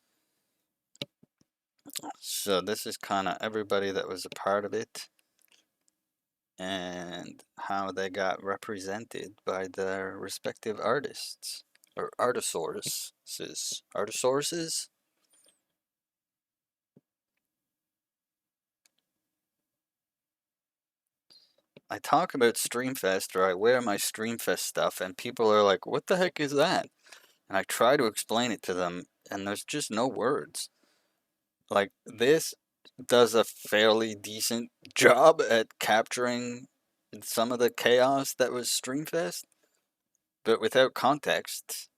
So this is kind of everybody that was a part of it and how they got represented by their respective artists or artisauruses. Artisauruses? I talk about Streamfest or I wear my Streamfest stuff and people are like, what the heck is that? And I try to explain it to them and there's just no words. Like, this does a fairly decent job at capturing some of the chaos that was Streamfest, but without context,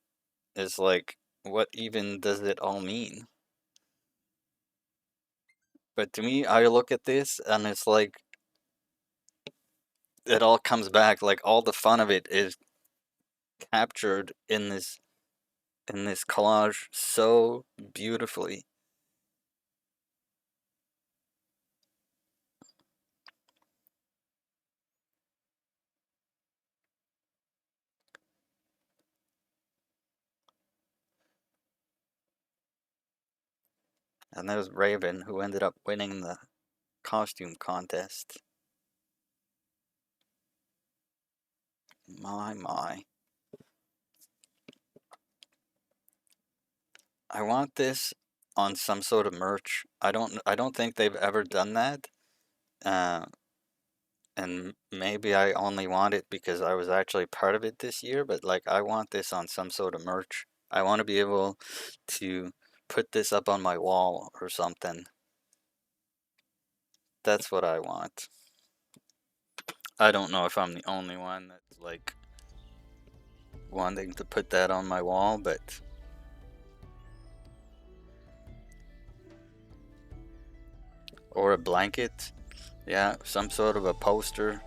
is like, what even does it all mean? But to me, I look at this and it's like, it all comes back, like all the fun of it is captured in this collage so beautifully. And there's Raven, who ended up winning the costume contest. My. I want this on some sort of merch. I don't think they've ever done that. And maybe I only want it because I was actually part of it this year, but like I want this on some sort of merch. I want to be able to put this up on my wall or something. That's what I want. I don't know if I'm the only one that's like wanting to put that on my wall, but or a blanket. Yeah, some sort of a poster.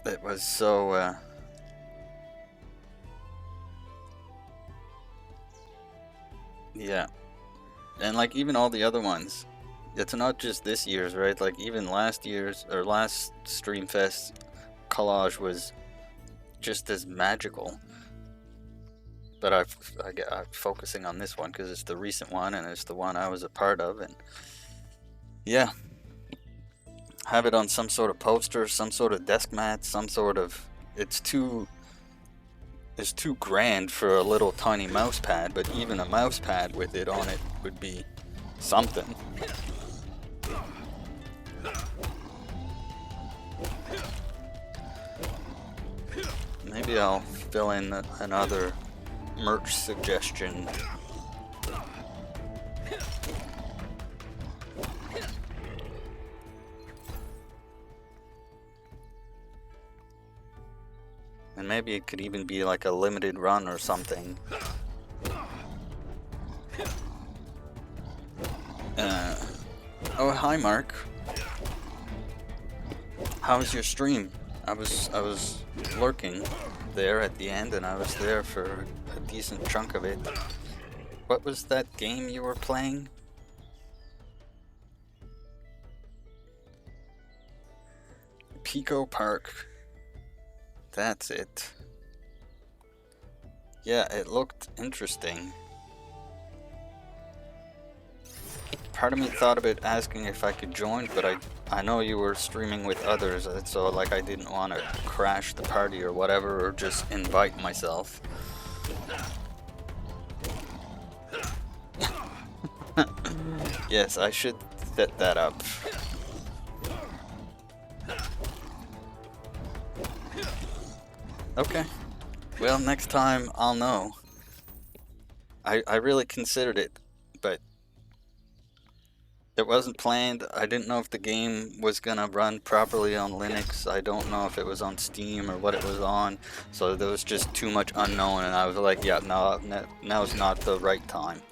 It was so, yeah. And like even all the other ones, it's not just this year's, right? Like even last year's or last Streamfest collage was just as magical. But I'm focusing on this one because it's the recent one and it's the one I was a part of. And yeah, have it on some sort of poster, some sort of desk mat, some sort of. It's too grand for a little tiny mouse pad, but even a mouse pad with it on it would be something. Maybe I'll fill in another merch suggestion. And maybe it could even be like a limited run or something. Oh, hi Mark. How was your stream? I was lurking there at the end, and I was there for a decent chunk of it. What was that game you were playing? Pico Park. That's it. Yeah, it looked interesting. Part of me thought about asking if I could join, but I know you were streaming with others, so like I didn't want to crash the party or whatever, or just invite myself. Yes, I should set that up. Okay. Well, next time I'll know. I really considered it, but it wasn't planned. I didn't know if the game was gonna run properly on Linux. I don't know if it was on Steam or what it was on. So there was just too much unknown, and I was like, yeah, no, now's not the right time.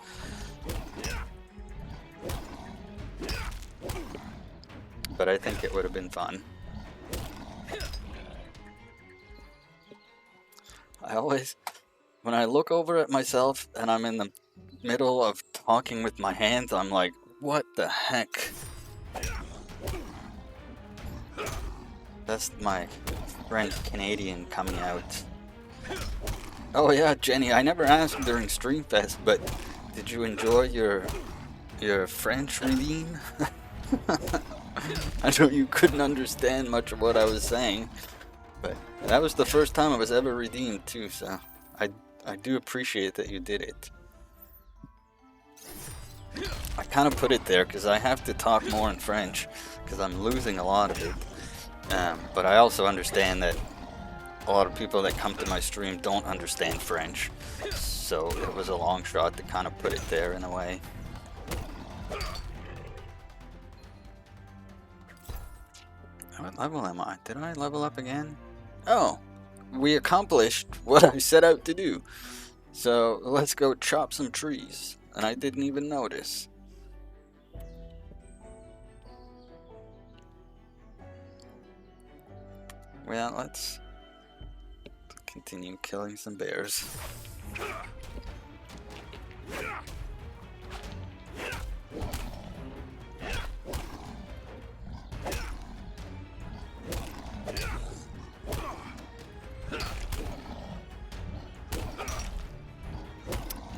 But I think it would have been fun. I always, when I look over at myself and I'm in the middle of talking with my hands, I'm like, what the heck? That's my friend Canadian coming out. Oh yeah, Jenny, I never asked during Streamfest, but did you enjoy your French redeem? I know you couldn't understand much of what I was saying, but that was the first time I was ever redeemed too, so I do appreciate that you did it. I kind of put it there because I have to talk more in French because I'm losing a lot of it. But I also understand that a lot of people that come to my stream don't understand French, so it was a long shot to kind of put it there in a way. What level am I? Did I level up again? Oh, we accomplished what I set out to do. So let's go chop some trees. And I didn't even notice. Well, let's continue killing some bears.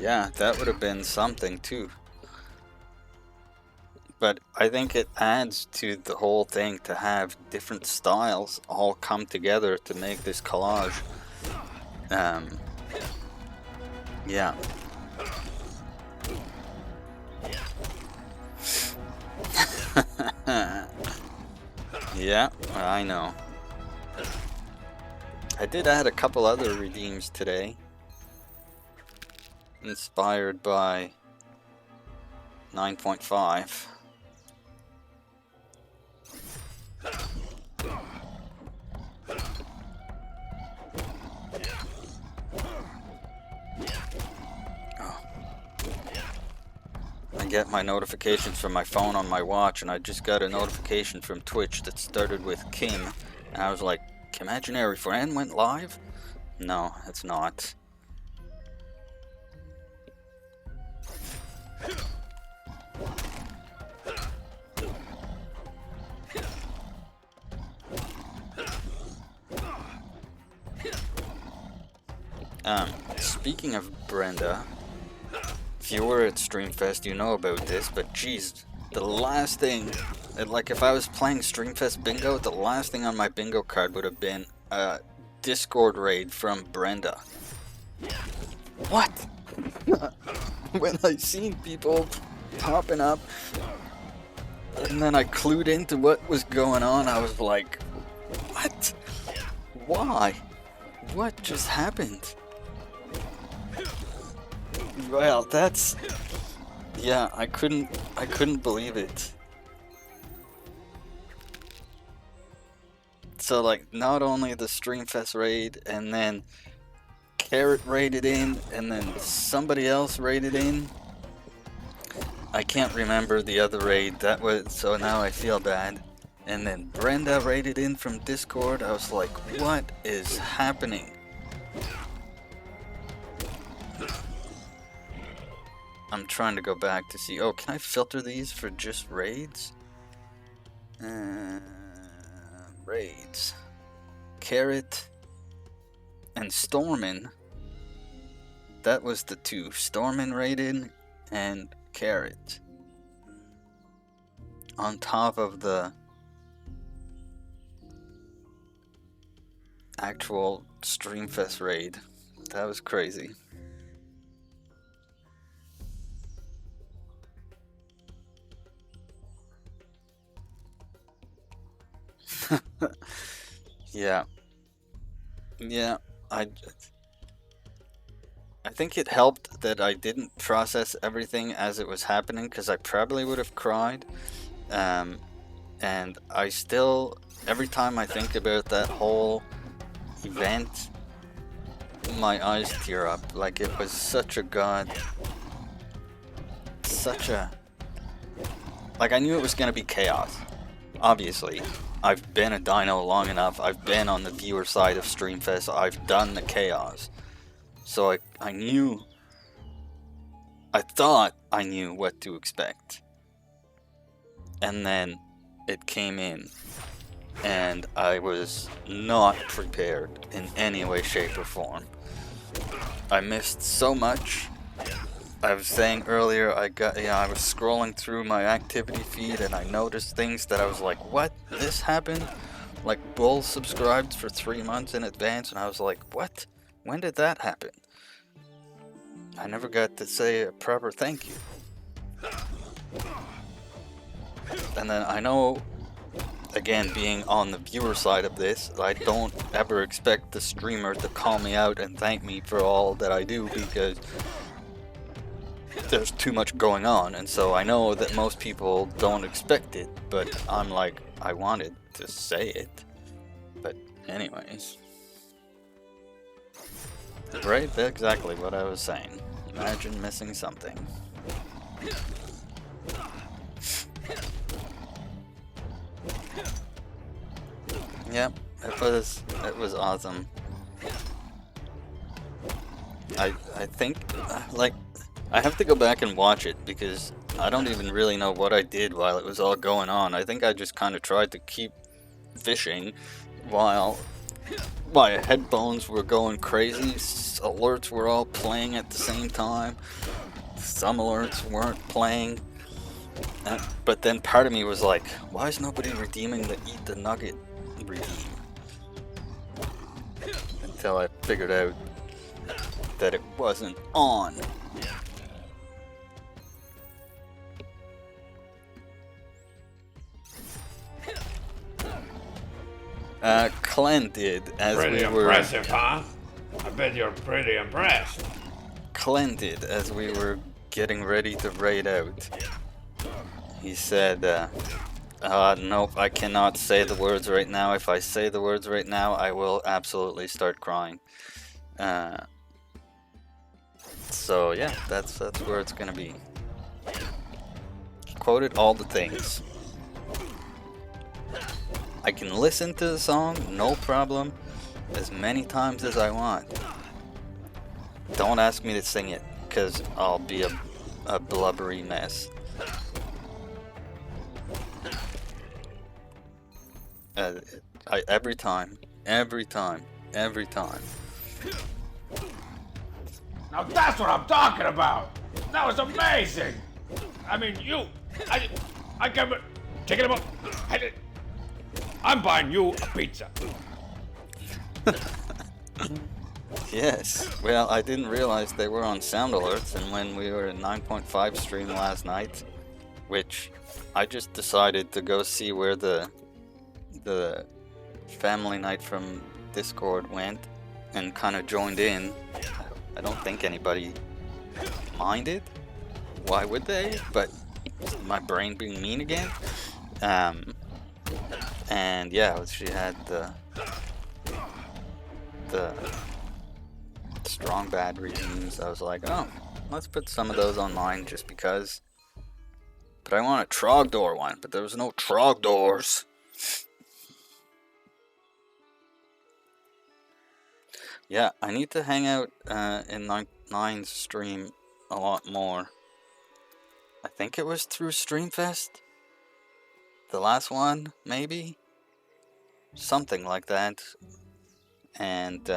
Yeah, that would have been something too. But I think it adds to the whole thing to have different styles all come together to make this collage. Yeah. Yeah, I know. I did add a couple other redeems today. Inspired by 9.5. get my notifications from my phone on my watch, and I just got a notification from Twitch that started with Kim, and I was like, Imaginary Friend went live? No, it's not. Speaking of Brenda, if you were at Streamfest, you know about this, but geez, the last thing, like if I was playing Streamfest Bingo, the last thing on my bingo card would have been a Discord raid from Brenda. What? When I seen people popping up, and then I clued into what was going on, I was like, what? Why? What just happened? Well, that's... yeah, I couldn't believe it. So, like, not only the Streamfest raid, and then Carrot raided in, and then somebody else raided in. I can't remember the other raid, that was... so now I feel bad. And then Brenda raided in from Discord. I was like, what is happening? I'm trying to go back to see... oh, can I filter these for just raids? Raids. Carrot and Stormin. That was the two. Stormin raided and Carrot. On top of the actual Streamfest raid. That was crazy. Yeah. Yeah, I think it helped that I didn't process everything as it was happening, because I probably would have cried. And I still, every time I think about that whole event, my eyes tear up. Like, it was such a like, I knew it was gonna be chaos. Obviously, I've been a dino long enough. I've been on the viewer side of Streamfest. I've done the chaos. So I knew, I thought I knew what to expect. And then it came in, and I was not prepared in any way, shape, or form. I missed so much. I was saying earlier, I was scrolling through my activity feed, and I noticed things that I was like, what? This happened? Like, Bull subscribed for 3 months in advance, and I was like, what? When did that happen? I never got to say a proper thank you. And then I know, again, being on the viewer side of this, I don't ever expect the streamer to call me out and thank me for all that I do, because there's too much going on, and so I know that most people don't expect it, but I'm like, I wanted to say it. But anyways. Right? That's exactly what I was saying. Imagine missing something. Yep, it was awesome. I think, like, I have to go back and watch it, because I don't even really know what I did while it was all going on. I think I just kind of tried to keep fishing while my headphones were going crazy. Alerts were all playing at the same time. Some alerts weren't playing. But then part of me was like, why is nobody redeeming the Eat the Nugget redeem? Until I figured out that it wasn't on. Clen did, as pretty we were... impressive, huh? I bet you're pretty impressed. Clen did, as we were getting ready to raid out. He said, nope, I cannot say the words right now. If I say the words right now, I will absolutely start crying. So yeah, that's where it's gonna be. quoted all the things. I can listen to the song, no problem, as many times as I want. Don't ask me to sing it, because I'll be a blubbery mess. Every time. Now that's what I'm talking about. That was amazing. I mean, I can take it up. I'm buying you a pizza. Yes, well, I didn't realize they were on sound alerts, and when we were at 9.5 stream last night, which I just decided to go see where the family night from Discord went, and kind of joined in. I don't think anybody minded. Why would they? But my brain being mean again. And yeah, she had the strong bad readings. I was like, oh, let's put some of those on mine just because. But I want a Trogdor one, but there was no Trogdors. Yeah, I need to hang out in Nine's stream a lot more. I think it was through Streamfest. The last one, maybe? Something like that. And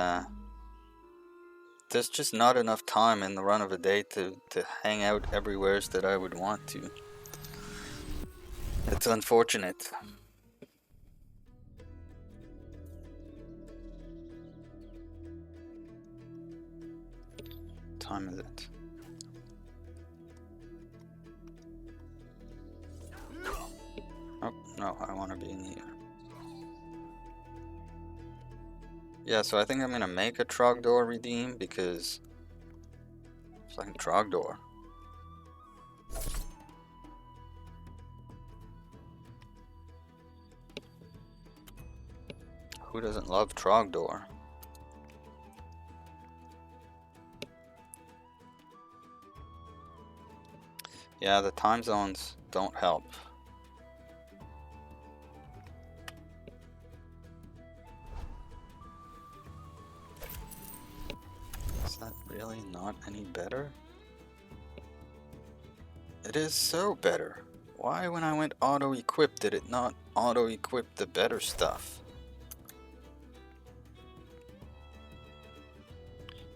there's just not enough time in the run of a day to hang out everywhere that I would want to. It's unfortunate. What time is it? Oh, no, I want to be in here. Yeah, so I think I'm gonna make a Trogdor redeem because it's like Trogdor. Who doesn't love Trogdor? Yeah, the time zones don't help. Is that really not any better? It is so better. Why, when I went auto-equip, did it not auto-equip the better stuff?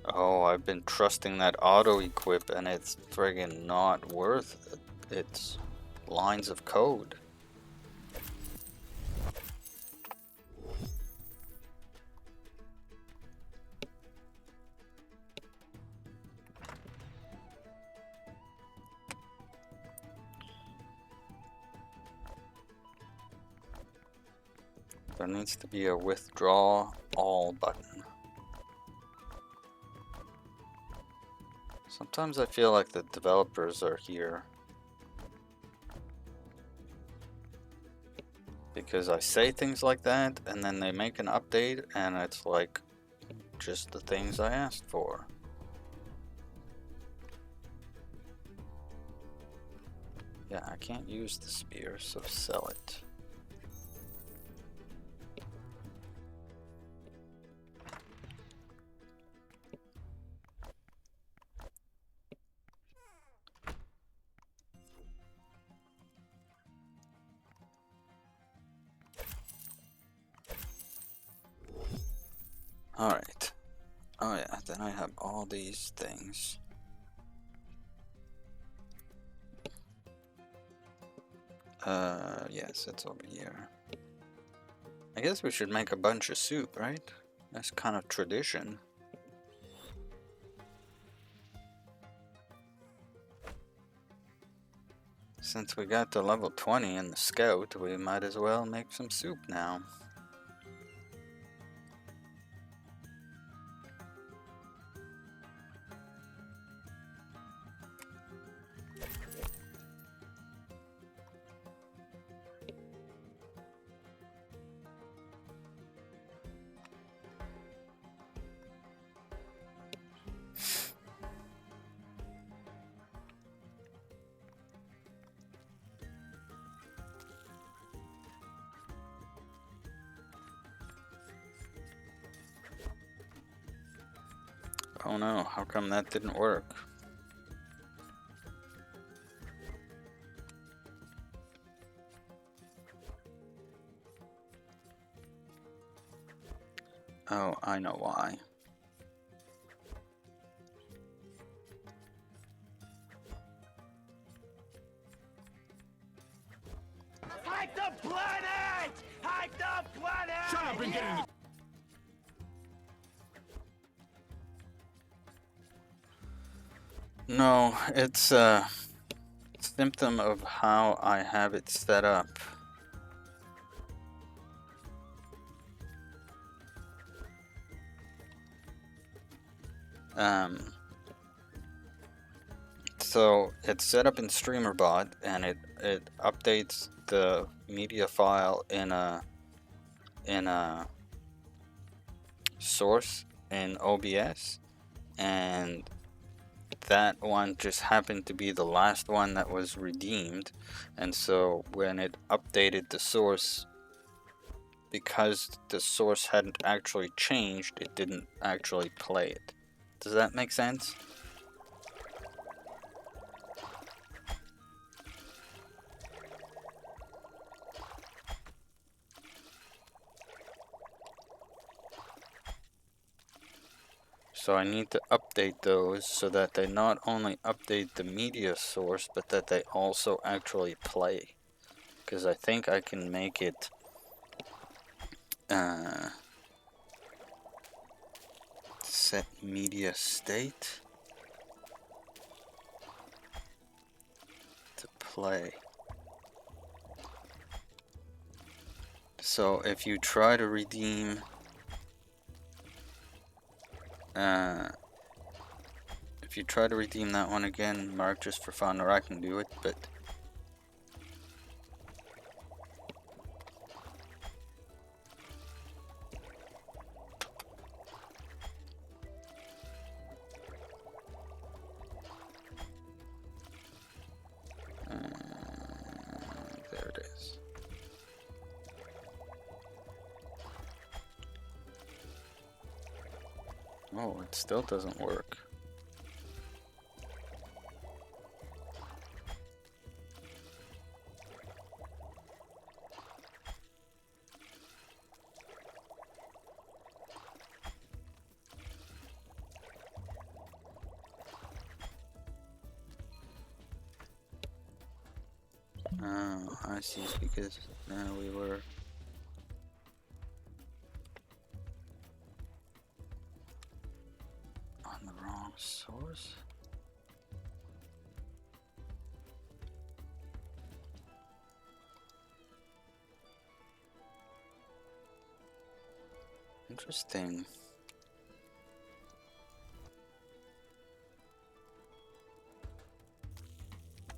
Oh, I've been trusting that auto-equip and it's friggin' not worth its lines of code. There needs to be a withdraw all button. Sometimes I feel like the developers are here because I say things like that and then they make an update and it's like just the things I asked for. Yeah, I can't use the spear, so sell it. Alright. Oh yeah, then I have all these things. Yes, it's over here. I guess we should make a bunch of soup, right? That's kind of tradition. Since we got to level 20 in the scout, we might as well make some soup now. Oh no, how come that didn't work? Oh, I know why. Hike the planet! Hike the planet! Shut up and get in the... No, it's a symptom of how I have it set up. So it's set up in StreamerBot, and it updates the media file in a source in OBS, and that one just happened to be the last one that was redeemed, and so when it updated the source, because the source hadn't actually changed, it didn't actually play it. Does that make sense? So I need to update those so that they not only update the media source, but that they also actually play. Because I think I can make it set media state to play. So if you try to redeem that one again, Mark, just for fun, or I can do it, but there it is. Oh, it still doesn't work. Oh, I see, because we were... on the wrong source? Interesting.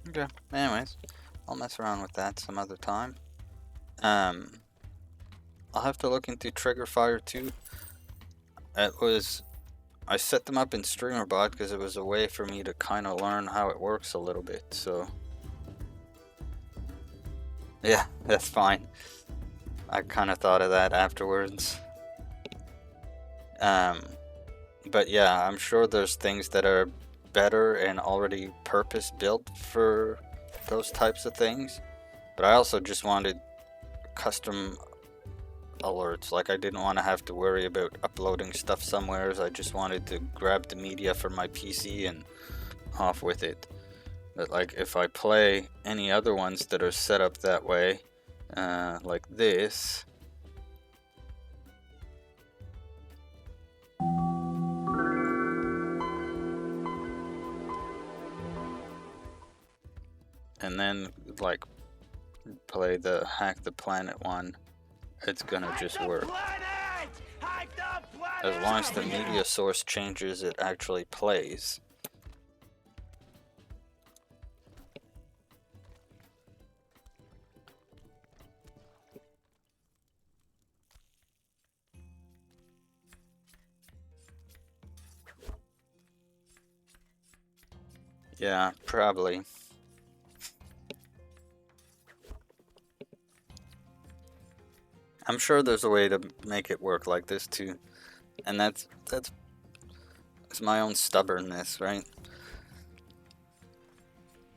Okay, anyways, I'll mess around with that some other time. I'll have to look into Trigger Fire too. I set them up in StreamerBot because it was a way for me to kind of learn how it works a little bit, so... yeah, that's fine. I kind of thought of that afterwards. But yeah, I'm sure there's things that are better and already purpose-built for those types of things. But I also just wanted custom alerts. Like, I didn't want to have to worry about uploading stuff somewhere. I just wanted to grab the media from my PC and off with it. But like, if I play any other ones that are set up that way, like this, and then like play the Hack the Planet one, it's gonna just work. As long as the media source changes, it actually plays. Yeah, probably. I'm sure there's a way to make it work like this too. And that's It's my own stubbornness, right?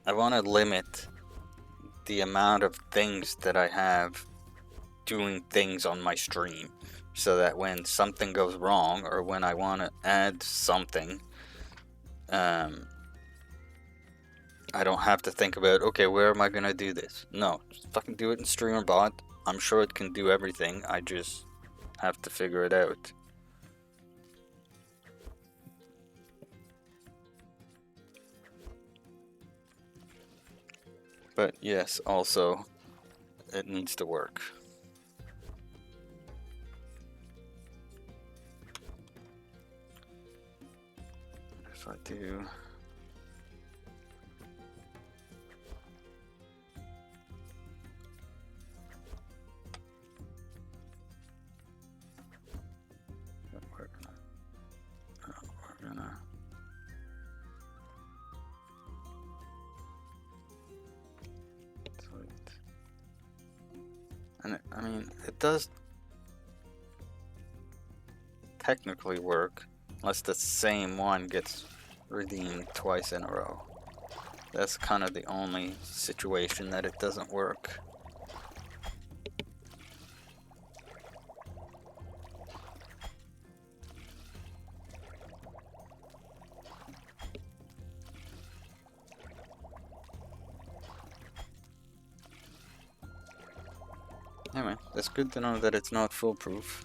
I want to limit the amount of things that I have doing things on my stream, so that when something goes wrong or when I want to add something, I don't have to think about, okay, where am I gonna do this? No, just fucking do it in StreamerBot. I'm sure it can do everything. I just have to figure it out. But yes, also, it needs to work. If I do... We're gonna... And I mean, it does technically work, unless the same one gets redeemed twice in a row. That's kind of the only situation that it doesn't work. Anyway, that's good to know that it's not foolproof.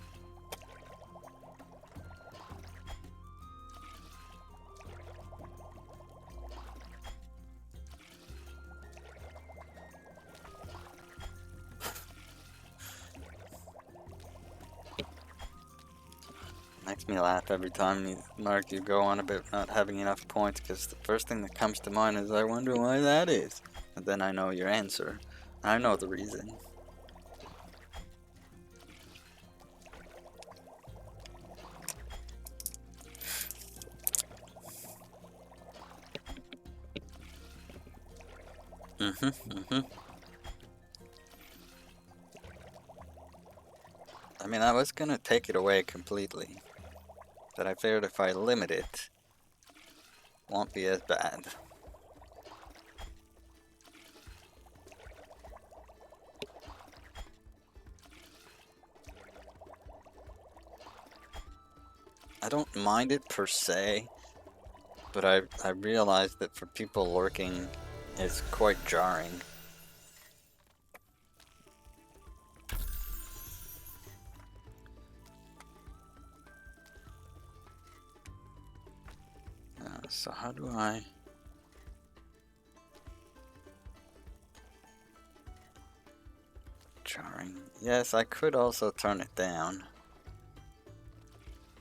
Makes me laugh every time Mark, you go on about not having enough points, because the first thing that comes to mind is, I wonder why that is. And then I know your answer. I know the reason. I mean, I was gonna take it away completely, but I figured if I limit it, it won't be as bad. I don't mind it per se, but I realized that for people lurking, it's quite jarring. So how do I... Jarring. Yes, I could also turn it down.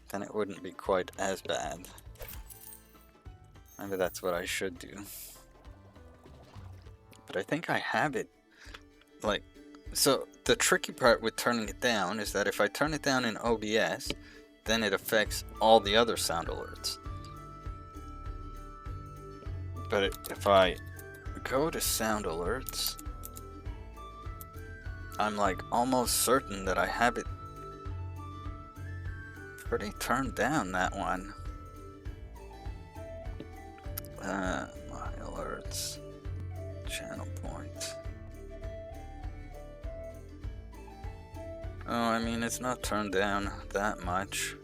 Then it wouldn't be quite as bad. Maybe that's what I should do. But I think I have it. Like, so the tricky part with turning it down is that if I turn it down in OBS, then it affects all the other sound alerts. But if I go to sound alerts, I'm like almost certain that I have it pretty turned down, that one. My alerts, channel point. Oh, I mean, it's not turned down that much.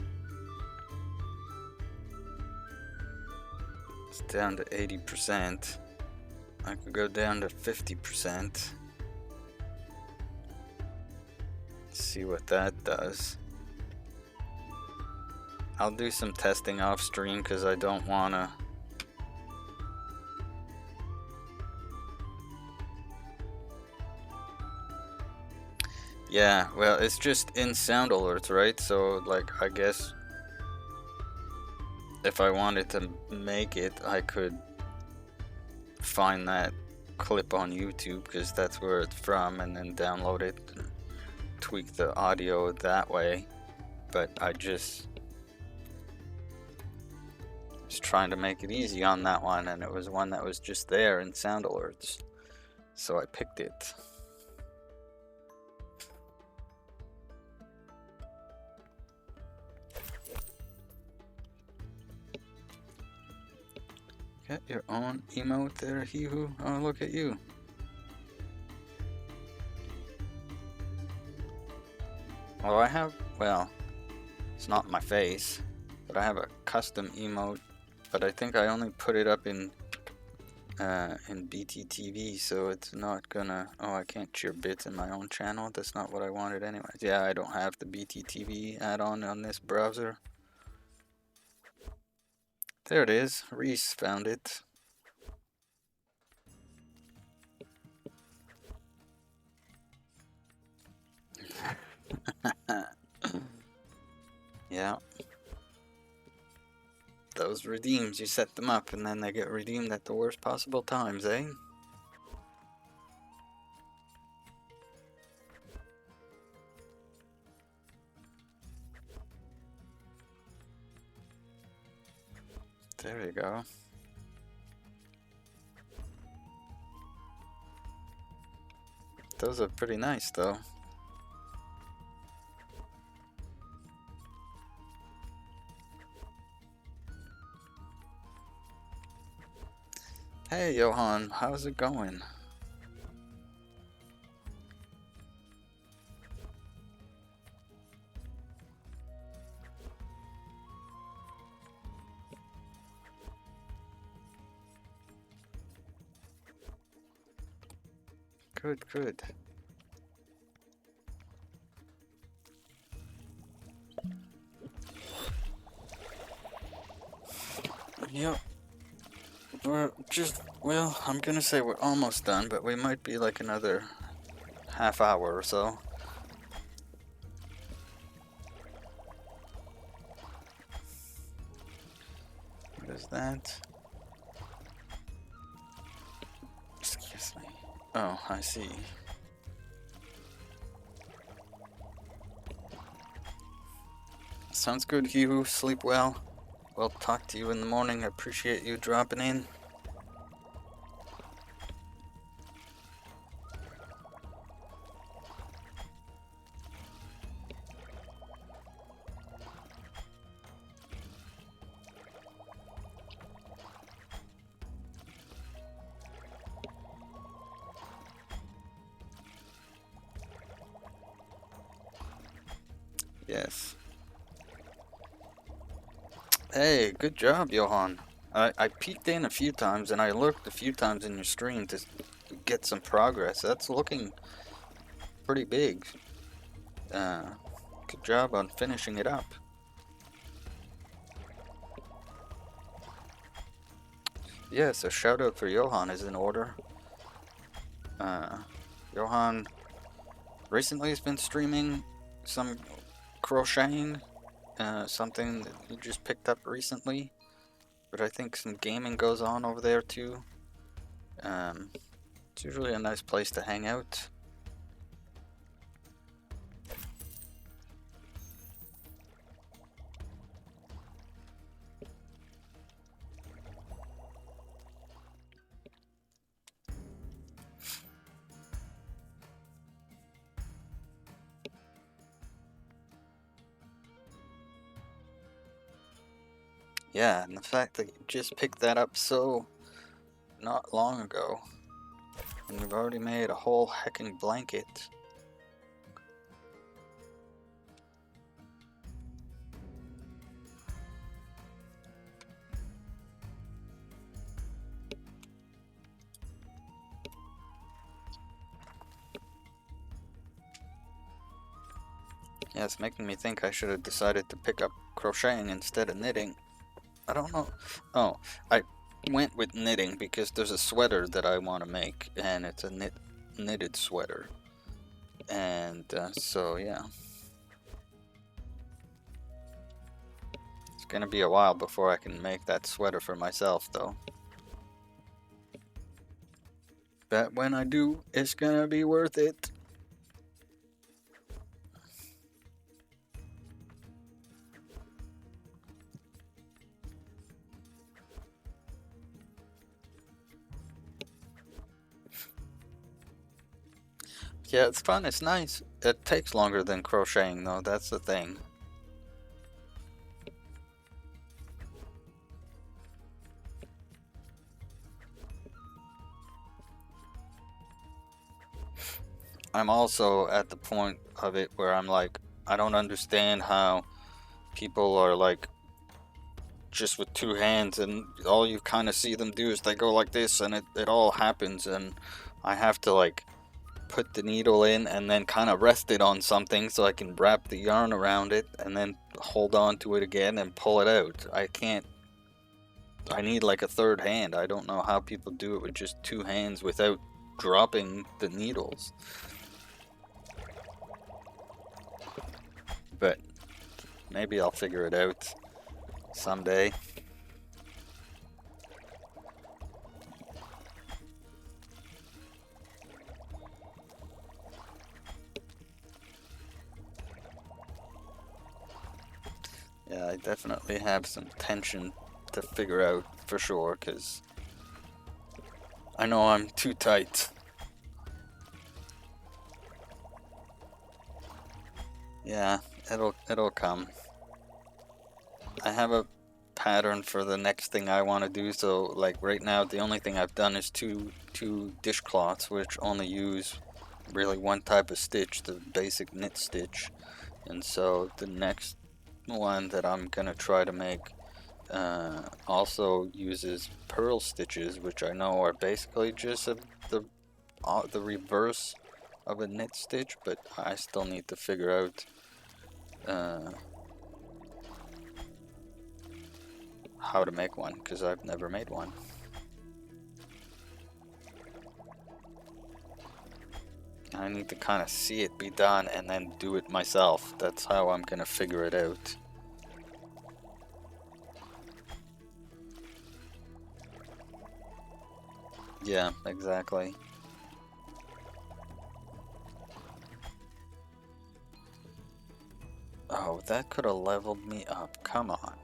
It's down to 80%. I could go down to 50%. See what that does. I'll do some testing off stream because I don't wanna. Yeah, well, it's just in sound alerts, right? So, like, I guess if I wanted to make it, I could find that clip on YouTube because that's where it's from, and then download it and tweak the audio that way. But I just was trying to make it easy on that one, and it was one that was just there in sound alerts, so I picked it. Get your own emote there, Hee-hoo. Oh, look at you. Oh, I have, well, it's not my face, but I have a custom emote, but I think I only put it up in BTTV, so it's not gonna, oh, I can't share bits in my own channel. That's not what I wanted anyways. Yeah, I don't have the BTTV add-on on this browser. There it is. Reese found it. Yeah. Those redeems, you set them up and then they get redeemed at the worst possible times, eh? There you go. Those are pretty nice, though. Hey, Johan, how's it going? Good, good. Yep. We're just, well, I'm gonna say we're almost done, but we might be like another half hour or so. What is that? Excuse me. Oh, I see. Sounds good, Hugh. Sleep well. We'll talk to you in the morning. I appreciate you dropping in. Yes. Hey, good job, Johan. I peeked in a few times and I looked a few times in your stream to get some progress. That's looking pretty big. Good job on finishing it up. Yes, a shout out for Johan is in order. Johan recently has been streaming some crocheting, something that he just picked up recently. But I think some gaming goes on over there too. It's usually a nice place to hang out. Yeah, and the fact that you just picked that up so not long ago, and you've already made a whole heckin' blanket. Yeah, it's making me think I should have decided to pick up crocheting instead of knitting. I don't know. Oh, I went with knitting because there's a sweater that I want to make, and it's a knitted sweater. And so, yeah. It's gonna be a while before I can make that sweater for myself, though. But when I do, it's gonna be worth it. Yeah, it's fun, it's nice. It takes longer than crocheting, though, that's the thing. I'm also at the point of it where I'm like, I don't understand how people are like just with two hands and all you kind of see them do is they go like this and it all happens, and I have to like put the needle in and then kind of rest it on something so I can wrap the yarn around it and then hold on to it again and pull it out. I need like a third hand. I don't know how people do it with just two hands without dropping the needles. But maybe I'll figure it out someday. Yeah, I definitely have some tension to figure out for sure, because I know I'm too tight. Yeah, it'll come. I have a pattern for the next thing I want to do, so like right now the only thing I've done is two dishcloths, which only use really one type of stitch, the basic knit stitch. And so the next one that I'm gonna try to make also uses purl stitches, which I know are basically just the reverse of a knit stitch, but I still need to figure out how to make one, because I've never made one. I need to kind of see it be done and then do it myself. That's how I'm gonna figure it out. Yeah, exactly. Oh, that could have leveled me up. Come on.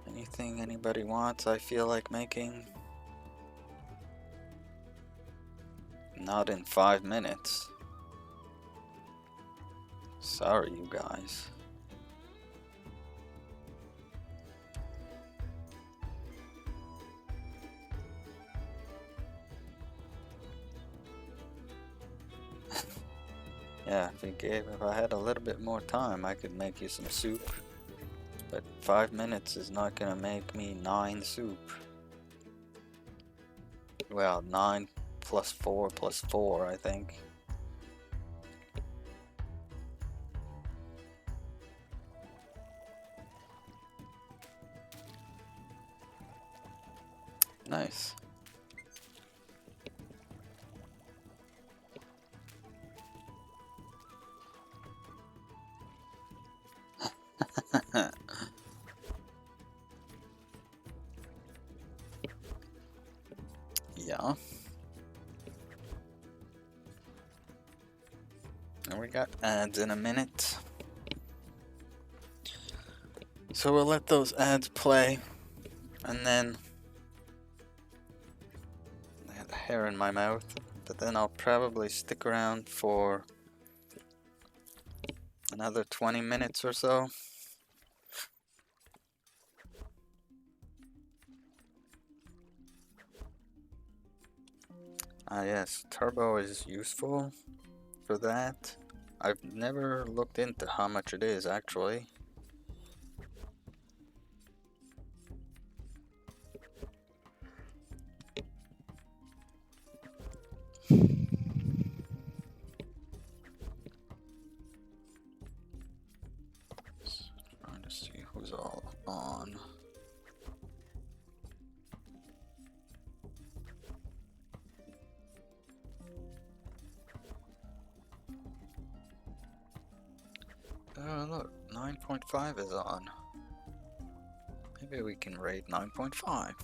Anything anybody wants, I feel like making? Not in 5 minutes. Sorry, you guys. Yeah, if I had a little bit more time, I could make you some soup. But 5 minutes is not gonna make me 9 soup. Well, 9 plus 4 plus 4, I think. Nice. Yeah. And we got ads in a minute. So we'll let those ads play, and then I had a hair in my mouth, but then I'll probably stick around for another 20 minutes or so. Ah yes, turbo is useful for that. I've never looked into how much it is actually. Trying to see who's all on. Oh look, 9.5 is on. Maybe we can raid 9.5.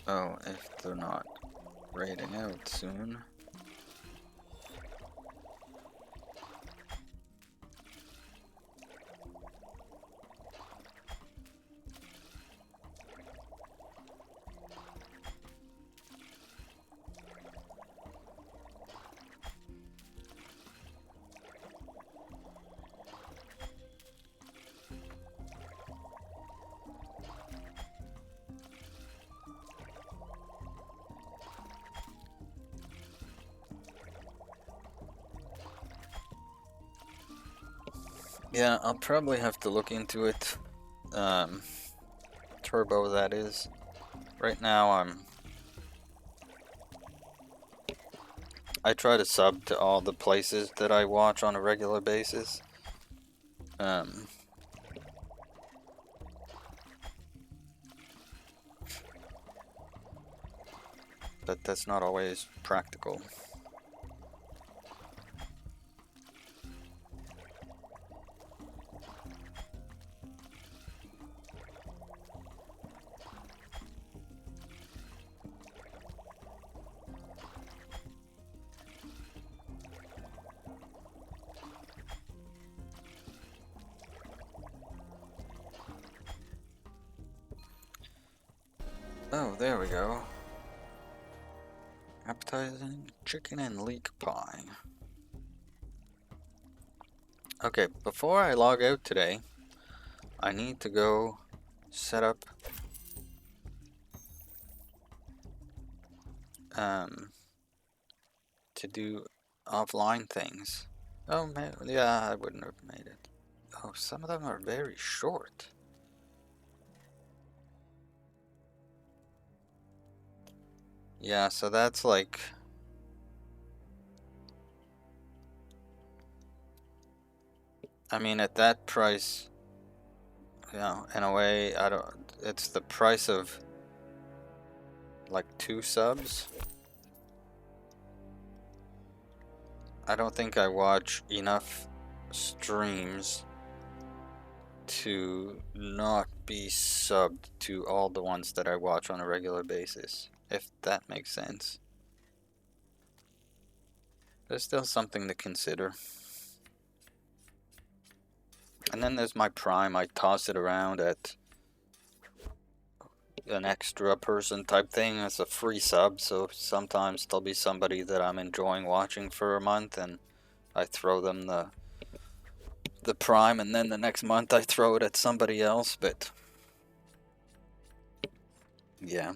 Oh, if they're not raiding out soon. Yeah, I'll probably have to look into it. Turbo, that is. Right now, I try to sub to all the places that I watch on a regular basis. Um, but that's not always practical. Oh, there we go. Appetizing chicken and leek pie. Okay, before I log out today, I need to go set up to do offline things. Oh man, yeah, I wouldn't have made it. Oh, some of them are very short. Yeah, so that's like, I mean, at that price, you know, in a way, I don't, it's the price of like 2 subs. I don't think I watch enough streams to not be subbed to all the ones that I watch on a regular basis, if that makes sense. There's still something to consider. And then there's my Prime. I toss it around at an extra person type thing. It's a free sub, so sometimes there'll be somebody that I'm enjoying watching for a month, and I throw them the Prime, and then the next month I throw it at somebody else. But yeah.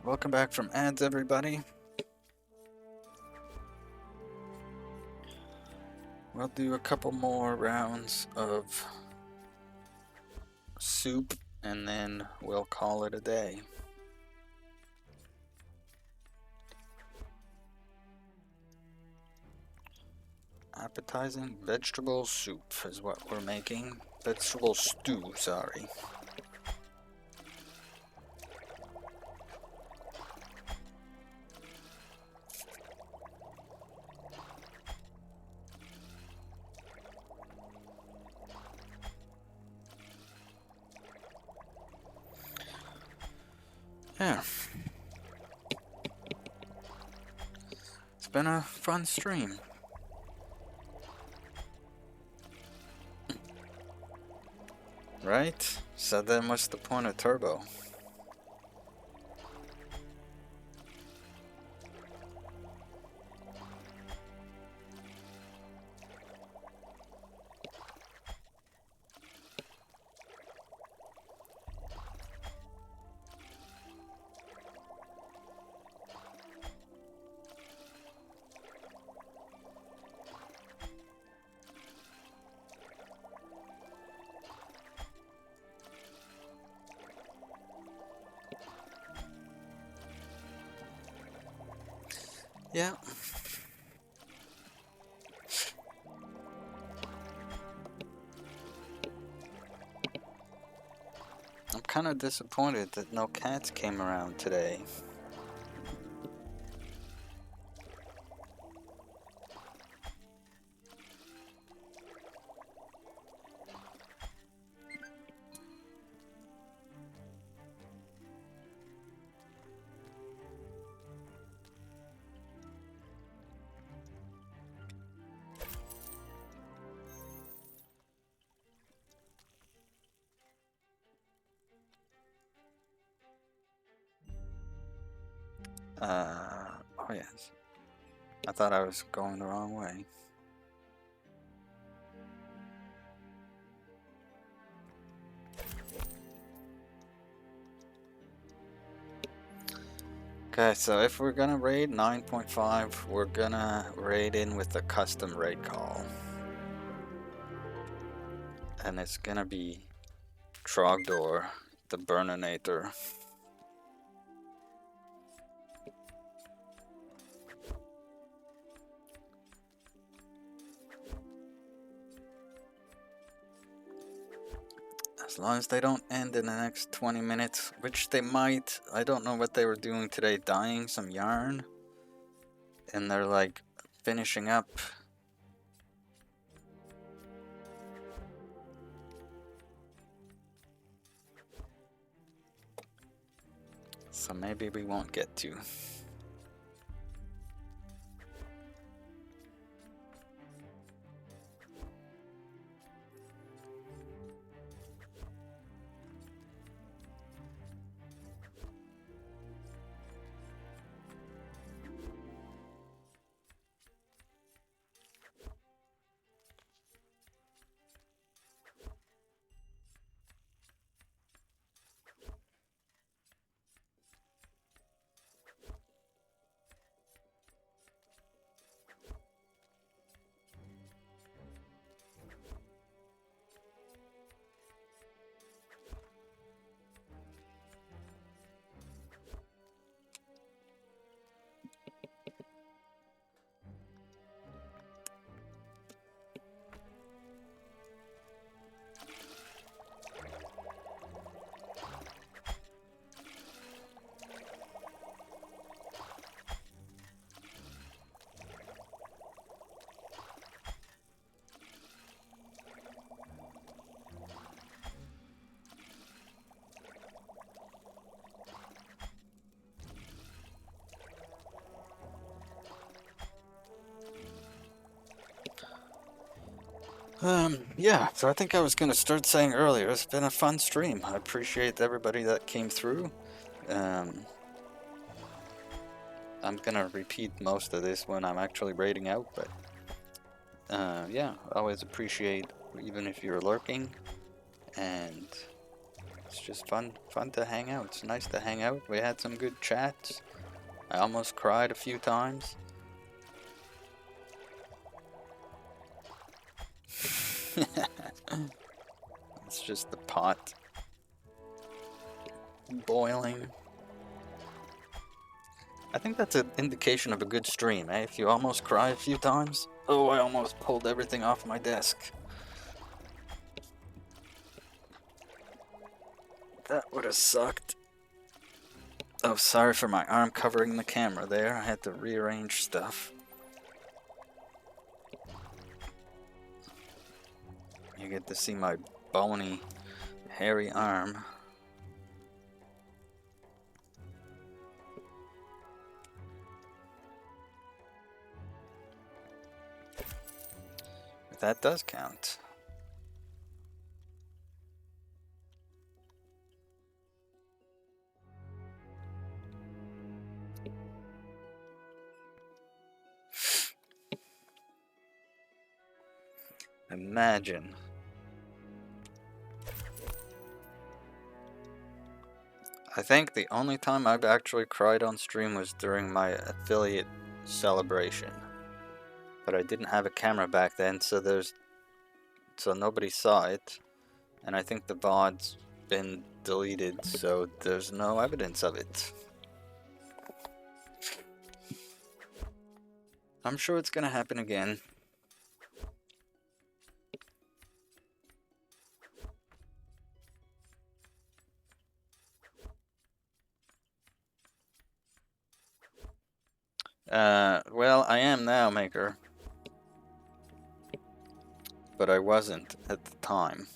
Welcome back from ads, everybody. We'll do a couple more rounds of soup, and then we'll call it a day. Appetizing vegetable soup is what we're making. Vegetable stew, sorry. Yeah. It's been a fun stream. Right? So then what's the point of Turbo? Yeah. I'm kind of disappointed that no cats came around today. Oh yes. I thought I was going the wrong way. Okay, so if we're gonna raid 9.5, we're gonna raid in with the custom raid call. And it's gonna be Trogdor, the Burninator. As long as they don't end in the next 20 minutes, which they might. I don't know what they were doing today, dyeing some yarn. And they're like finishing up. So maybe we won't get to. Yeah, so I think I was gonna start saying earlier, it's been a fun stream. I appreciate everybody that came through. Um, I'm gonna repeat most of this when I'm actually raiding out, but yeah, always appreciate even if you're lurking, and it's just fun to hang out. It's nice to hang out. We had some good chats. I almost cried a few times. It's just the pot boiling. I think that's an indication of a good stream, eh? If you almost cry a few times. Oh, I almost pulled everything off my desk. That would have sucked. Oh, sorry for my arm covering the camera there. I had to rearrange stuff. You get to see my bony, hairy arm. That does count. Imagine. I think the only time I've actually cried on stream was during my affiliate celebration. But I didn't have a camera back then, so nobody saw it. And I think the VOD's been deleted, so there's no evidence of it. I'm sure it's gonna happen again. Well, I am now, Maker. But I wasn't at the time.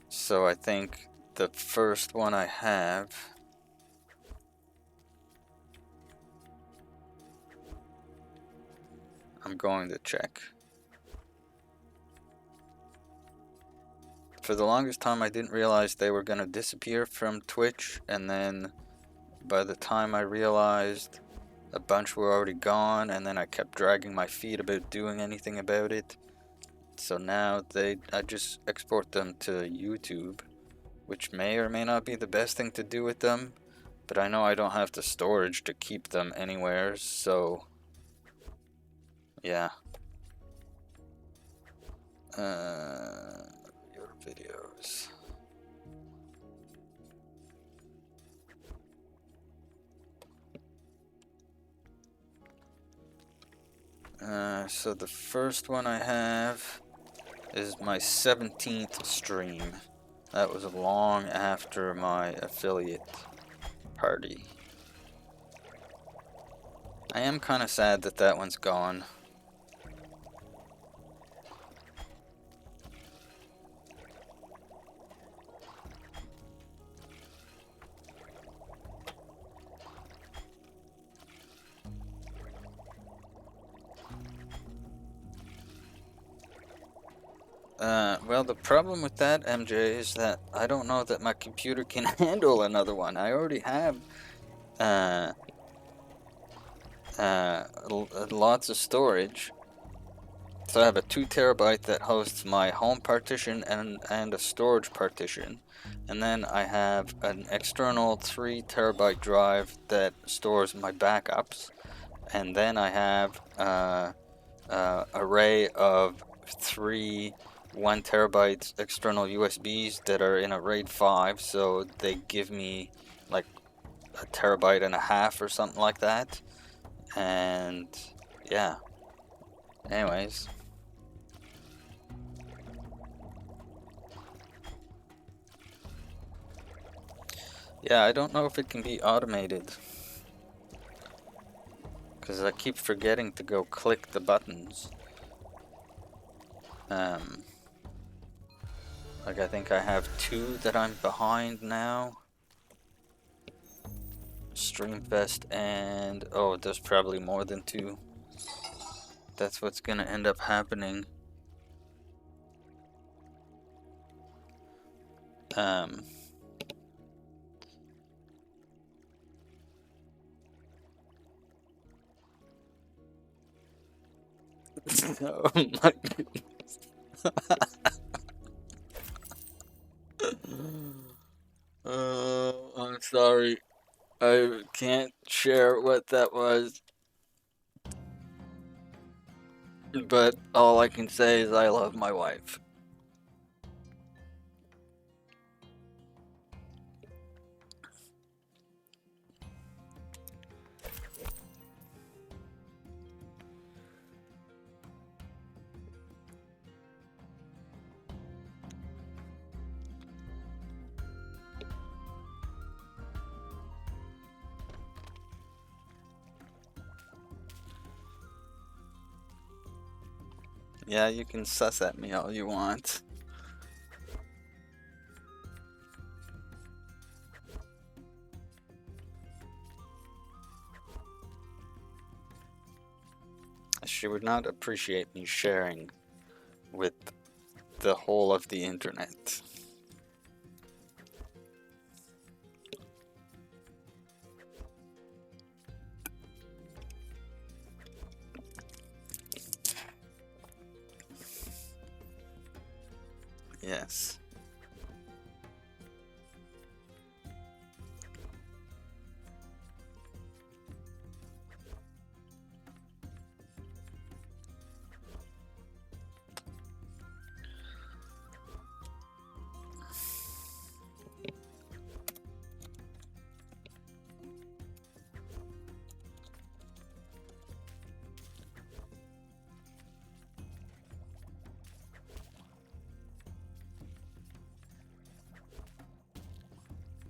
So I think the first one I have... I'm going to check. For the longest time, I didn't realize they were going to disappear from Twitch, and then By the time I realized, a bunch were already gone, and then I kept dragging my feet about doing anything about it. So now I just export them to YouTube, which may or may not be the best thing to do with them, but I know I don't have the storage to keep them anywhere, so yeah. Your videos. So the first one I have is my 17th stream. That was long after my affiliate party. I am kind of sad that that one's gone. Well, the problem with that, MJ, is that I don't know that my computer can handle another one. I already have, lots of storage. So I have a 2 terabyte that hosts my home partition and a storage partition. And then I have an external 3 terabyte drive that stores my backups. And then I have array of 3 1 terabyte external USBs that are in a RAID 5, so they give me like a terabyte and a half or something like that. And yeah. Anyways. Yeah, I don't know if it can be automated, because I keep forgetting to go click the buttons. Like I think I have 2 that I'm behind now. Streamfest and... oh, there's probably more than 2. That's what's gonna end up happening. Oh my goodness. I'm sorry. I can't share what that was. But all I can say is I love my wife. Yeah, you can suss at me all you want. She would not appreciate me sharing with the whole of the internet. Yes.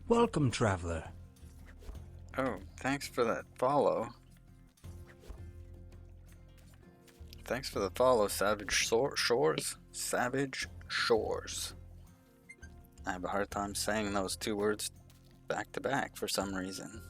Welcome, traveler. Oh, thanks for that follow. Thanks for the follow, Savage Shores. Savage Shores. I have a hard time saying those 2 words back to back for some reason.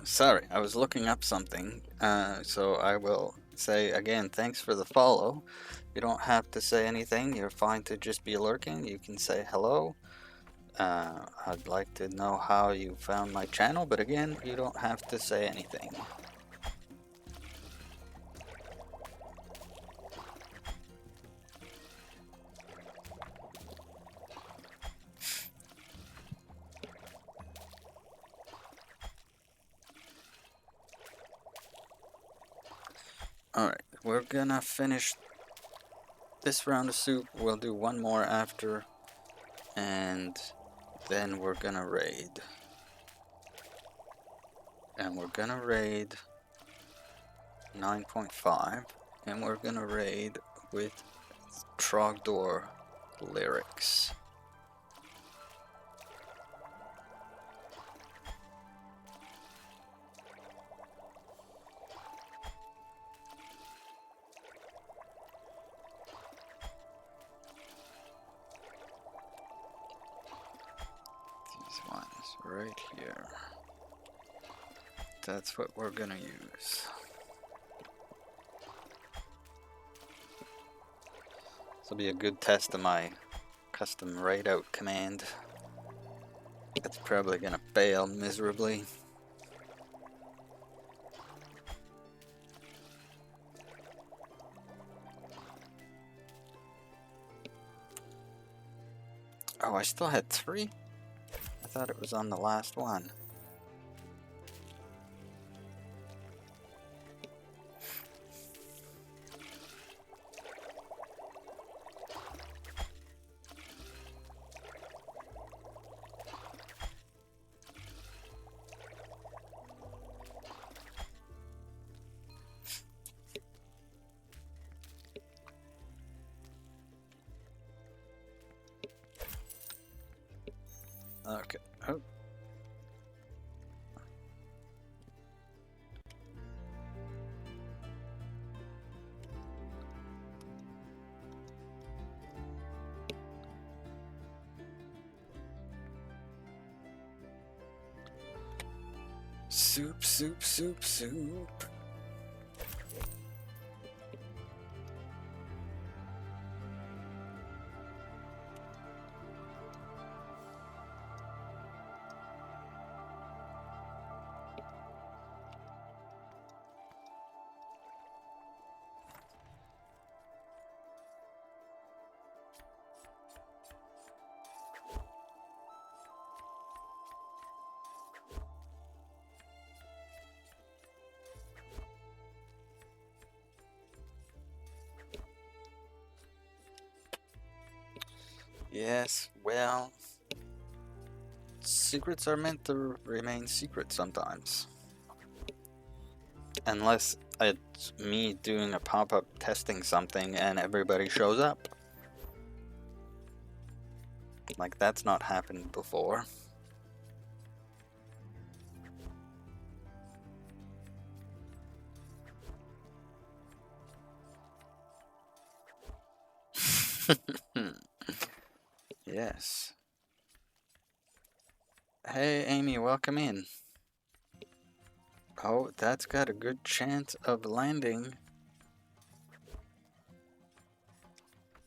Sorry, I was looking up something. So I will say again, thanks for the follow. You don't have to say anything. You're fine to just be lurking. You can say hello. I'd like to know how you found my channel, but again, you don't have to say anything. Alright, we're gonna finish this round of soup. We'll do one more after, and then we're gonna raid. And we're gonna raid 9.5, and we're gonna raid with Trogdor lyrics. These ones right here. That's what we're gonna use. This will be a good test of my custom raid out command. It's probably gonna fail miserably. Oh, I still had 3? I thought it was on the last one. Okay. Oh. Soup, soup, soup, soup. Yes, well, secrets are meant to remain secret sometimes. Unless it's me doing a pop-up testing something and everybody shows up. Like, that's not happened before. Yes. Hey, Amy, welcome in. Oh, that's got a good chance of landing.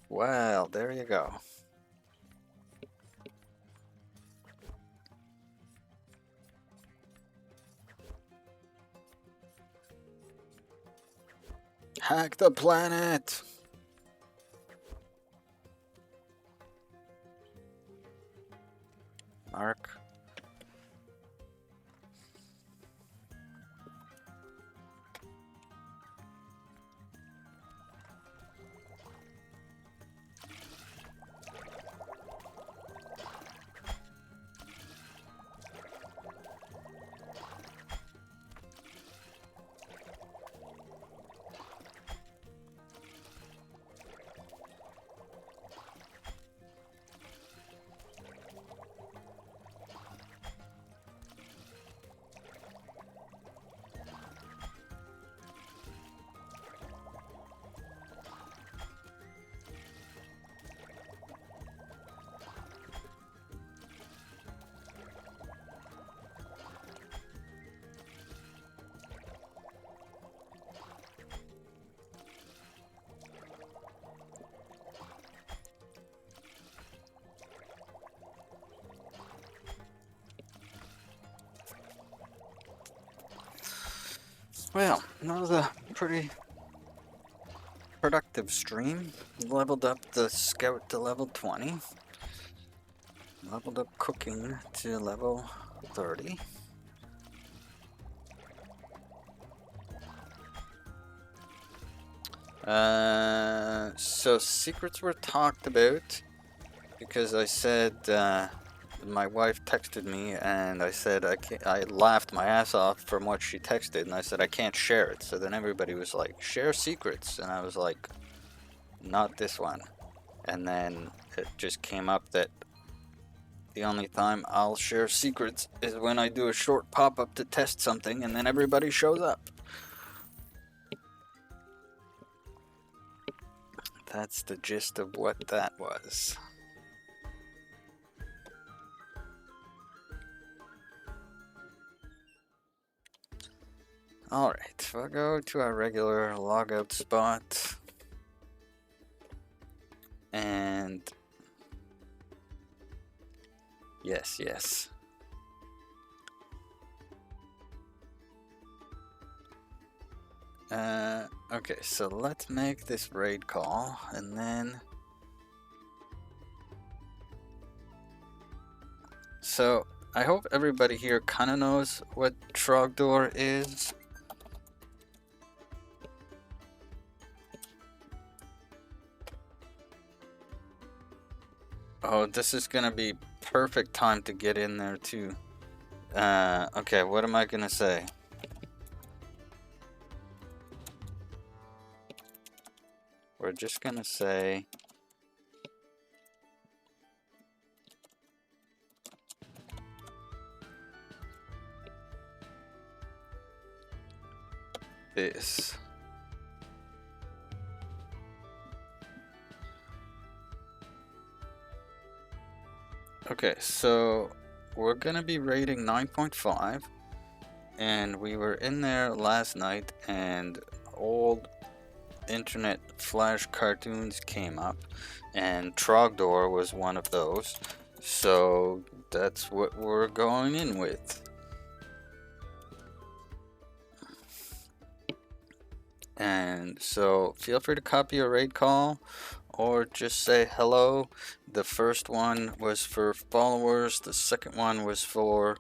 Well, there you go. Hack the planet! Mark. Well, that was a pretty productive stream. Leveled up the scout to level 20. Leveled up cooking to level 30. So secrets were talked about because I said my wife texted me and I said I laughed my ass off from what she texted and I said I can't share it. So then everybody was like, share secrets, and I was like, not this one. And then it just came up that the only time I'll share secrets is when I do a short pop-up to test something and then everybody shows up. That's the gist of what that was. Alright, we'll go to our regular logout spot. And yes. Okay, so let's make this raid call, and then... So, I hope everybody here kinda knows what Trogdor is. Oh, this is gonna be perfect time to get in there too. Okay, what am I gonna say? We're just gonna say... this. Okay, so we're gonna be rating 9.5, and we were in there last night and old internet flash cartoons came up and Trogdor was one of those, so that's what we're going in with. And so feel free to copy a raid call or just say hello. The first one was for followers, the second one was for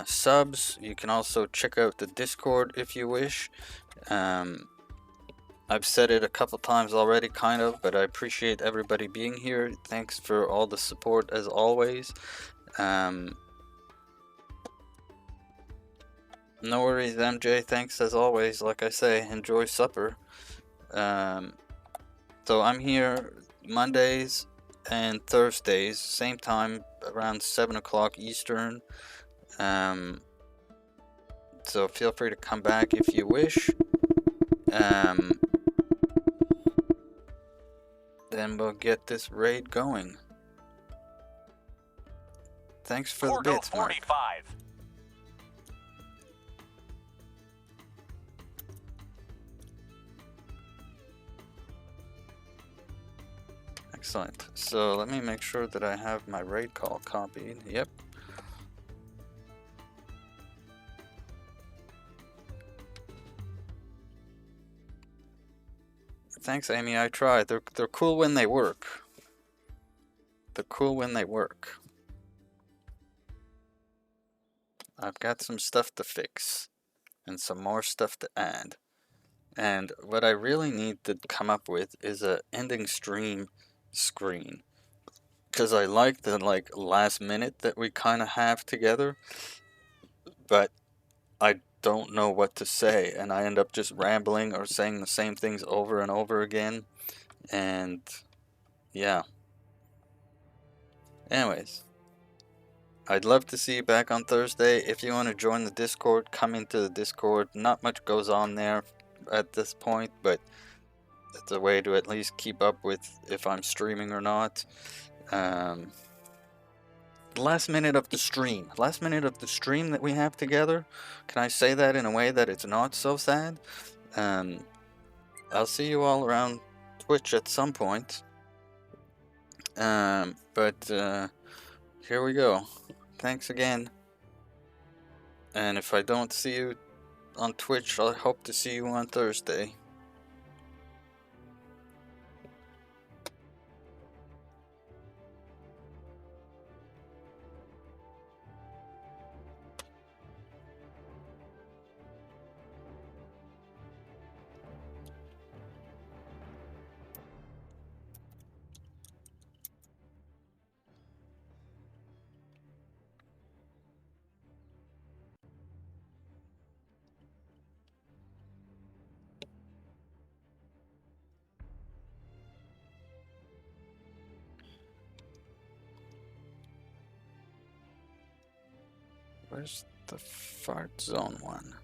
subs. You can also check out the Discord if you wish. I've said it a couple times already, kind of, but I appreciate everybody being here. Thanks for all the support as always. No worries, MJ. Thanks as always. Like I say, enjoy supper. So I'm here Mondays and Thursdays, same time, around 7 o'clock Eastern. So feel free to come back if you wish. Then we'll get this raid going. Thanks for the bits, Mark. 45. Excellent. So let me make sure that I have my raid call copied. Yep. Thanks, Amy. I tried. They're cool when they work. They're cool when they work. I've got some stuff to fix and some more stuff to add. And what I really need to come up with is a ending stream screen, because I like the last minute that we kind of have together, but I don't know what to say, and I end up just rambling or saying the same things over and over again, and yeah. Anyways, I'd love to see you back on Thursday. If you want to join the Discord, come into the Discord. Not much goes on there at this point, but it's a way to at least keep up with if I'm streaming or not. Last minute of the stream that we have together. Can I say that in a way that it's not so sad? I'll see you all around Twitch at some point. But here we go. Thanks again. And if I don't see you on Twitch. I hope to see you on Thursday. Where's the fart zone one?